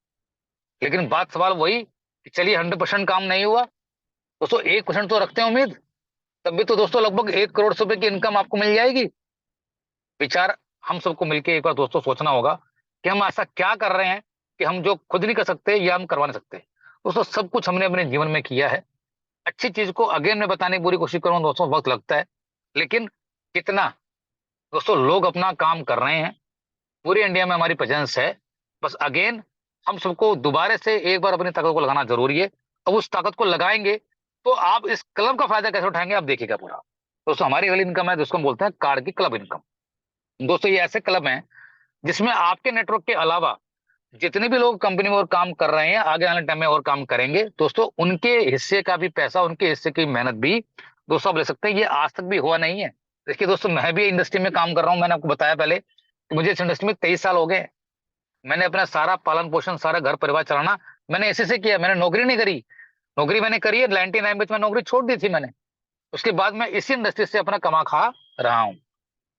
लेकिन बात सवाल वही कि चलिए 100% काम नहीं हुआ दोस्तों, 1% तो रखते हैं उम्मीद, तब भी तो दोस्तों लगभग 1 करोड़ रुपए की इनकम आपको मिल जाएगी। विचार हम सबको मिलकर एक बार दोस्तों सोचना होगा कि हम ऐसा क्या कर रहे हैं कि हम जो खुद नहीं कर सकते या हम करवा नहीं सकते। दोस्तों सब कुछ हमने अपने जीवन में किया है। अच्छी चीज को अगेन मैं बताने की पूरी कोशिश करूँ दोस्तों, वक्त लगता है। लेकिन कितना दोस्तों लोग अपना काम कर रहे हैं, पूरी इंडिया में हमारी प्रेजेंस है। बस अगेन हम सबको दोबारा से एक बार अपनी ताकत को लगाना जरूरी है। अब उस ताकत को लगाएंगे तो आप इस क्लब का फायदा कैसे उठाएंगे आप देखिएगा पूरा। दोस्तों हमारी अगली इनकम है जिसको हम बोलते हैं कार्ड की क्लब इनकम। दोस्तों ये ऐसे क्लब हैं जिसमें आपके नेटवर्क के अलावा जितने भी लोग कंपनी में और काम कर रहे हैं, आगे आने टाइम में और काम करेंगे दोस्तों, उनके हिस्से का भी पैसा, उनके हिस्से की मेहनत भी दोस्तों आप ले सकते हैं। ये आज तक भी हुआ नहीं है। देखिए दोस्तों मैं भी इंडस्ट्री में काम कर रहा हूं, मैंने आपको बताया पहले कि मुझे इस इंडस्ट्री में 23 साल हो गए। मैंने अपना सारा पालन पोषण, सारा घर परिवार चलाना मैंने इसी से किया। मैंने नौकरी नहीं करी। नौकरी मैंने करी है 99 में, मैं नौकरी छोड़ दी थी मैंने। उसके बाद मैं इसी इंडस्ट्री से अपना कमा खा रहा हूं।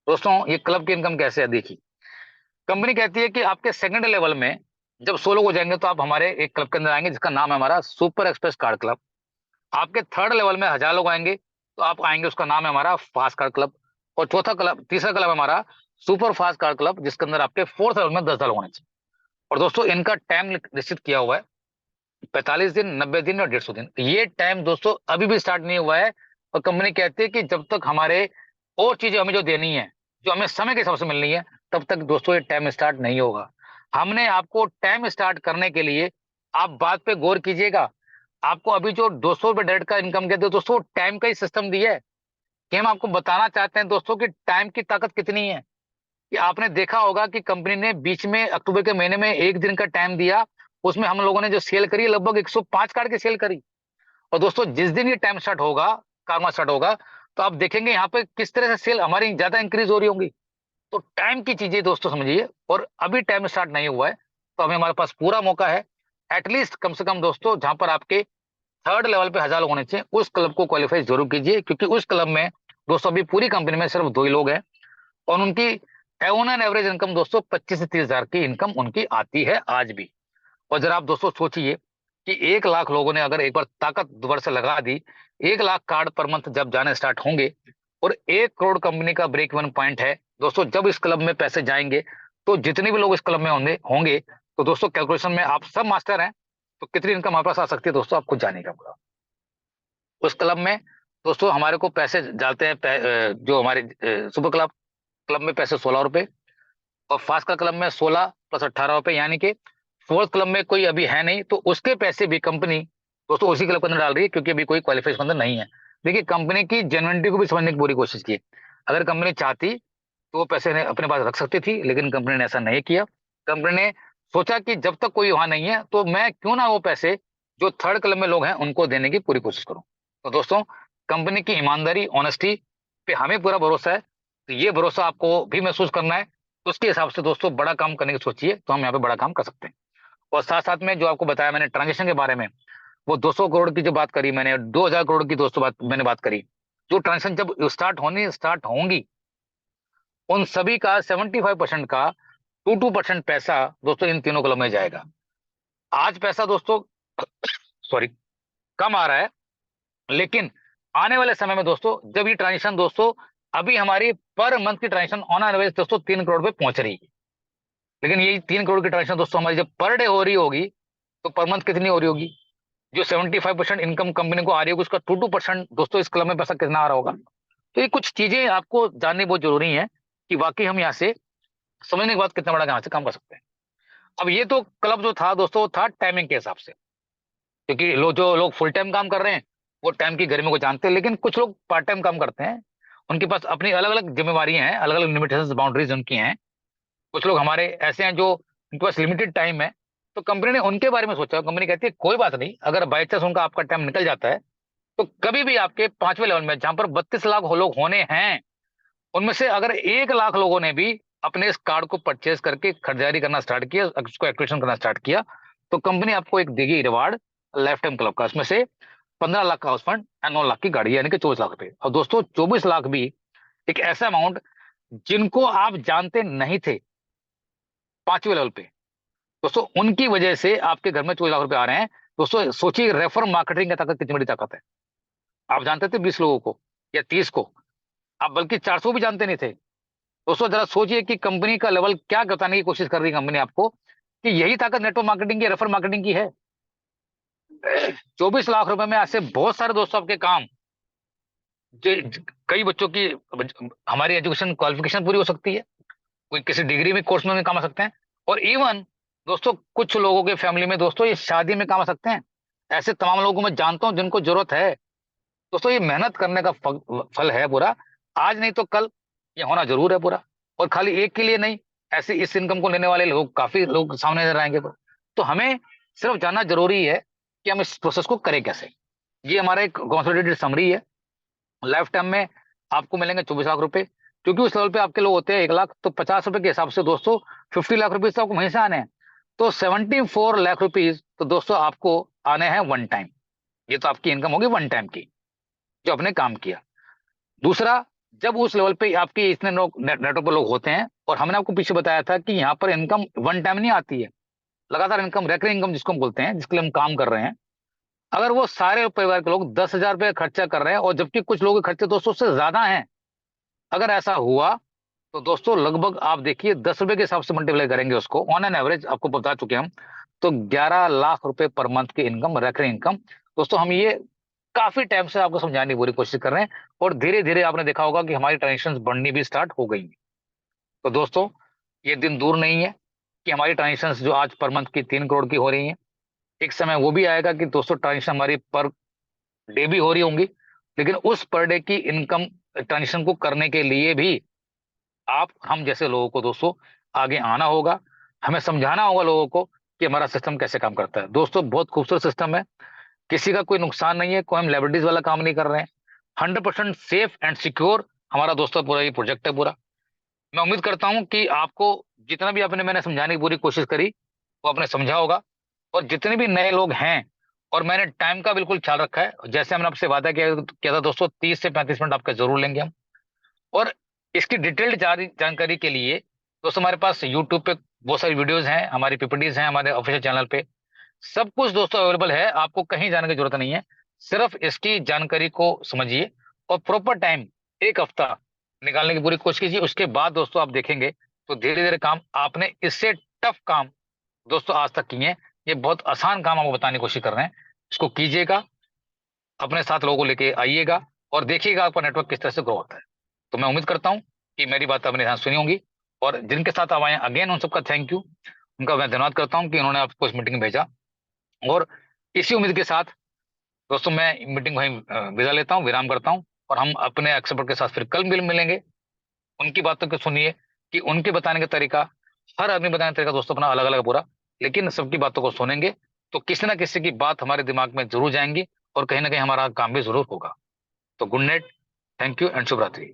दोस्तों ये क्लब की इनकम कैसे है देखिए। कंपनी कहती है कि आपके सेकंड लेवल में जब 100 लोग हो जाएंगे तो आप हमारे एक क्लब के अंदर आएंगे जिसका नाम है हमारा सुपर एक्सप्रेस कार्ड क्लब। आपके थर्ड लेवल में 1000 लोग आएंगे तो आप आएंगे, उसका नाम है हमारा फास्ट कार क्लब। और चौथा क्लब, तीसरा क्लब हमारा सुपर फास्ट कार क्लब, जिसके अंदर आपके फोर्थ लेवल में 10 साल होने चाहिए। और दोस्तों इनका टाइम निश्चित किया हुआ है, 45 दिन, 90 दिन और 150 दिन। ये टाइम दोस्तों अभी भी स्टार्ट नहीं हुआ है। और कंपनी कहती है कि जब तक हमारे और चीजें हमें जो देनी है, जो हमें समय के हिसाब से मिलनी है, तब तक दोस्तों ये टाइम स्टार्ट नहीं होगा। हमने आपको टाइम स्टार्ट करने के लिए, आप बात पे गौर कीजिएगा, आपको अभी जो 200 रुपये डायरेक्ट का इनकम कहते हैं दोस्तों, टाइम का ही सिस्टम दिया है। कि हम आपको बताना चाहते हैं दोस्तों कि टाइम की ताकत कितनी है। कि आपने देखा होगा कि कंपनी ने बीच में अक्टूबर के महीने में एक दिन का टाइम दिया, उसमें हम लोगों ने जो सेल करी, लगभग 105 कार्ड की सेल करी। और दोस्तों जिस दिन ये टाइम स्टार्ट होगा, कार्मा स्टार्ट होगा, तो आप देखेंगे यहाँ पे किस तरह से सेल हमारी ज्यादा इंक्रीज हो रही होंगी। तो टाइम की चीजें दोस्तों समझिए, और अभी टाइम स्टार्ट नहीं हुआ है, तो हमें, हमारे पास पूरा मौका है। एटलीस्ट कम से कम दोस्तों, जहां पर आपके थर्ड लेवल पे 1000 लोग होने चाहिए, उस क्लब को क्वालिफाई जरूर कीजिए, क्योंकि उस क्लब में दोस्तों अभी पूरी कंपनी में सिर्फ 2 ही लोग हैं। और उनकी ऑन एन एवरेज इनकम दोस्तों 25 से 30 हजार की इनकम उनकी आती है आज भी। और जरा आप दोस्तों सोचिए कि 1 लाख लोगों ने अगर एक बार ताकत दोबारा से लगा दी, 1 लाख कार्ड पर मंथ जब जाने स्टार्ट होंगे, और 1 करोड़ कंपनी का ब्रेक इवन पॉइंट है दोस्तों, जब इस क्लब में पैसे जाएंगे, तो जितने भी लोग इस क्लब में होंगे होंगे तो दोस्तों कैलकुलेशन में आप सब मास्टर हैं। तो कितनी इनकम हमारे पास आ सकती है दोस्तों, आप खुद जानेगा पूरा। उस क्लब में दोस्तों हमारे को पैसे डालते हैं, जो हमारे सुपर क्लब क्लब में पैसे 16 रुपए, और फास्ट का क्लब में 16 + 18 रुपए, यानी कि फोर्थ क्लब में कोई अभी है नहीं, तो उसके पैसे भी कंपनी दोस्तों उसी क्लब के अंदर डाल रही है, क्योंकि अभी कोई क्वालिफाई अंदर नहीं है। देखिए, कंपनी की जेन्युइनिटी को भी समझने की पूरी कोशिश की। अगर कंपनी चाहती तो वो पैसे अपने पास रख सकती थी, लेकिन कंपनी ने ऐसा नहीं किया। कंपनी ने सोचा कि जब तक कोई वहां नहीं है, तो मैं क्यों ना वो पैसे जो थर्ड क्लब में लोग हैं उनको देने की पूरी कोशिश करूं। तो दोस्तों, कंपनी की ईमानदारी, ऑनेस्टी पे हमें पूरा भरोसा है। तो ये भरोसा आपको भी महसूस करना है। तो उसके हिसाब से दोस्तों बड़ा काम करने की सोचिए, तो हम यहाँ पे बड़ा काम कर सकते हैं। और साथ साथ में जो आपको बताया मैंने ट्रांजेक्शन के बारे में, वो 200 करोड़ की जो बात करी मैंने, 2000 करोड़ की दोस्तों बात करी, जो ट्रांजेक्शन जब स्टार्ट होंगी, उन सभी का 75% का 2% पैसा दोस्तों इन तीनों क्लब में जाएगा। आज पैसा दोस्तों सॉरी कम आ रहा है, लेकिन आने वाले समय में दोस्तों, जब ये ट्रांजेक्शन दोस्तों, अभी हमारी पर मंथ की ट्रांजेक्शन ऑन एवरेज दोस्तों 3 करोड़ पे पहुंच रही है। लेकिन यही 3 करोड़ की ट्रांजेक्शन दोस्तों हमारी जब पर डे हो रही होगी, तो पर मंथ कितनी हो रही होगी? जो 75% इनकम कंपनी को आ रही होगी, उसका 2% दोस्तों इस क्लब में पैसा कितना आ रहा होगा। तो ये कुछ चीजें आपको जाननी बहुत जरूरी है, कि वाकई हम यहाँ से समझने के बाद कितना बड़ा यहाँ से काम कर सकते हैं। अब ये तो क्लब जो था दोस्तों, वो था टाइमिंग के हिसाब से, क्योंकि जो लोग फुल टाइम काम कर रहे हैं, वो टाइम की गर्मी को जानते हैं। लेकिन कुछ लोग पार्ट टाइम काम करते हैं, उनके पास अपनी अलग अलग जिम्मेवार हैं, अलग अलग लिमिटेशन, बाउंड्रीज उनकी हैं। कुछ लोग हमारे ऐसे हैं जो उनके पास लिमिटेड टाइम है। तो कंपनी ने उनके बारे में सोचा। कंपनी कहती है कोई बात नहीं, अगर बाई चांस उनका आपका टाइम निकल जाता है, तो कभी भी आपके 5वें लेवल में, जहां पर 32 लाख लोग होने हैं, उनमें से अगर 1 लाख लोगों ने भी अपने इस कार्ड को परचेज करके खरीदारी करना स्टार्ट किया, उसको एक्टिवेशन करना स्टार्ट किया, तो कंपनी आपको एक देगी रिवार्ड लाइफ टाइम क्लब का। उसमें से 15 लाख का हाउस फंड और 9 लाख की गाड़ी, यानी कि 24 लाख रुपए। और दोस्तों 24 लाख भी एक ऐसा अमाउंट जिनको आप जानते नहीं थे 5वें लेवल पे, दोस्तों उनकी वजह से आपके घर में 24 लाख रुपए आ रहे हैं। दोस्तों सोचिए, रेफर मार्केटिंग की ताकत कितनी बड़ी ताकत है। आप जानते थे 20 लोगों को या 30 को, आप बल्कि 400 भी जानते नहीं थे। दोस्तों जरा सोचिए कि कंपनी का लेवल क्या बताने की कोशिश कर रही है कंपनी आपको, कि यही ताकत नेटवर्क मार्केटिंग की, रेफर मार्केटिंग की है। 24 लाख रुपए में ऐसे बहुत सारे दोस्तों आपके काम, कई बच्चों की हमारी एजुकेशन क्वालिफिकेशन पूरी हो सकती है, कोई किसी डिग्री में कोर्स में भी काम आ सकते हैं। और इवन दोस्तों कुछ लोगों के फैमिली में दोस्तों ये शादी में काम आ सकते हैं। ऐसे तमाम लोगों को मैं जानता हूं जिनको जरूरत है। दोस्तों ये मेहनत करने का फल है पूरा। आज नहीं तो कल ये होना जरूर है पूरा। और खाली एक के लिए नहीं, ऐसे इस इनकम को लेने वाले लोग काफी लोग सामने नजर आएंगे पूरा। तो हमें सिर्फ जानना जरूरी है कि हम इस प्रोसेस को करें कैसे। ये हमारा एक कंसोलिडेटेड समरी है। लाइफ टाइम में आपको मिलेंगे 24 लाख रुपए, क्योंकि उस लेवल पे आपके लोग होते हैं 1 लाख, तो 50 रुपए के हिसाब से दोस्तों 50 लाख रुपीज तो आपको वहीं से आने हैं। तो 74 लाख रुपीज तो दोस्तों आपको आने हैं वन टाइम। ये तो आपकी इनकम होगी वन टाइम की, जो आपने काम किया। दूसरा, जब उस लेवल पे आपके इतने लोग नेटवर्क पर लोग होते हैं, और हमने आपको पीछे बताया था कि यहाँ पर इनकम वन टाइम नहीं आती है, लगातार इनकम, रेकरिंग इनकम जिसको हम बोलते हैं, जिसके लिए हम काम कर रहे हैं, अगर वो सारे परिवार के लोग 10,000 रुपये खर्चा कर रहे हैं और जबकि कुछ लोगों के खर्चे दोस्तों उससे ज्यादा हैं, अगर ऐसा हुआ तो दोस्तों लगभग आप देखिए 10 रुपए के हिसाब से मल्टीप्लाई करेंगे उसको, ऑन एन एवरेज आपको बता चुके हम, तो 11 लाख रुपए पर मंथ की इनकम, रेकरिंग इनकम। दोस्तों हम ये काफी टाइम से आपको समझाने की पूरी कोशिश कर रहे हैं, और धीरे धीरे आपने देखा होगा कि हमारी ट्रांजेक्शन बढ़नी भी स्टार्ट हो गई है। तो दोस्तों ये दिन दूर नहीं है कि हमारी ट्रांजेक्शन जो आज पर मंथ की 3 करोड़ की हो रही है, एक समय वो भी आएगा कि दोस्तों ट्रांजेक्शन हमारी पर डे भी हो रही होंगी। लेकिन उस पर डे की इनकम ट्रांजेक्शन को करने के लिए भी आप हम जैसे लोगों को दोस्तों आगे आना होगा, हमें समझाना होगा लोगों को कि हमारा सिस्टम कैसे काम करता है। दोस्तों बहुत खूबसूरत सिस्टम है, किसी का कोई नुकसान नहीं है, कोई हम लाइबिलिटीज वाला काम नहीं कर रहे हैं, 100% सेफ एंड सिक्योर हमारा दोस्तों पूरा ये प्रोजेक्ट है पूरा। मैं उम्मीद करता हूं कि आपको जितना भी आपने मैंने समझाने की पूरी कोशिश करी वो आपने समझा होगा। और जितने भी नए लोग हैं, और मैंने टाइम का बिल्कुल ख्याल रखा है, जैसे हमने आपसे वादा किया था दोस्तों, 30 से 35 मिनट आपका जरूर लेंगे हम। और इसकी डिटेल्ड जानकारी के लिए दोस्तों हमारे पास यूट्यूब पे बहुत सारी वीडियोज हैं, हमारी पीपीटीज हैं हमारे ऑफिशियल चैनल पे, सब कुछ दोस्तों अवेलेबल है, आपको कहीं जाने की जरूरत नहीं है। सिर्फ इसकी जानकारी को समझिए और प्रॉपर टाइम, एक हफ्ता निकालने की पूरी कोशिश कीजिए, उसके बाद दोस्तों आप देखेंगे तो धीरे धीरे काम, आपने इससे टफ काम दोस्तों आज तक किए हैं, ये बहुत आसान काम आपको बताने की कोशिश कर रहे हैं, इसको कीजिएगा, अपने साथ लोगों को लेके आइएगा और देखिएगा आपका नेटवर्क किस तरह से ग्रो होता है। तो मैं उम्मीद करता हूं कि मेरी बात आपने ध्यान सुनी होंगी, और जिनके साथ आप आए अगेन उन सबका थैंक यू, उनका मैं धन्यवाद करता हूं कि उन्होंने आपको इस मीटिंग में भेजा। और इसी उम्मीद के साथ दोस्तों मैं मीटिंग वहीं विदा लेता हूं, विराम करता हूं, और हम अपने एक्सपर्ट के साथ फिर कल मिलेंगे। उनकी बातों को सुनिए कि उनके बताने का तरीका, हर आदमी बताने का तरीका दोस्तों अपना अलग अलग पूरा, लेकिन सबकी बातों को सुनेंगे तो किसी ना किसी की बात हमारे दिमाग में जरूर जाएंगी और कहीं ना कहीं हमारा काम भी जरूर होगा। तो good night, thank you and शुभ रात्रि।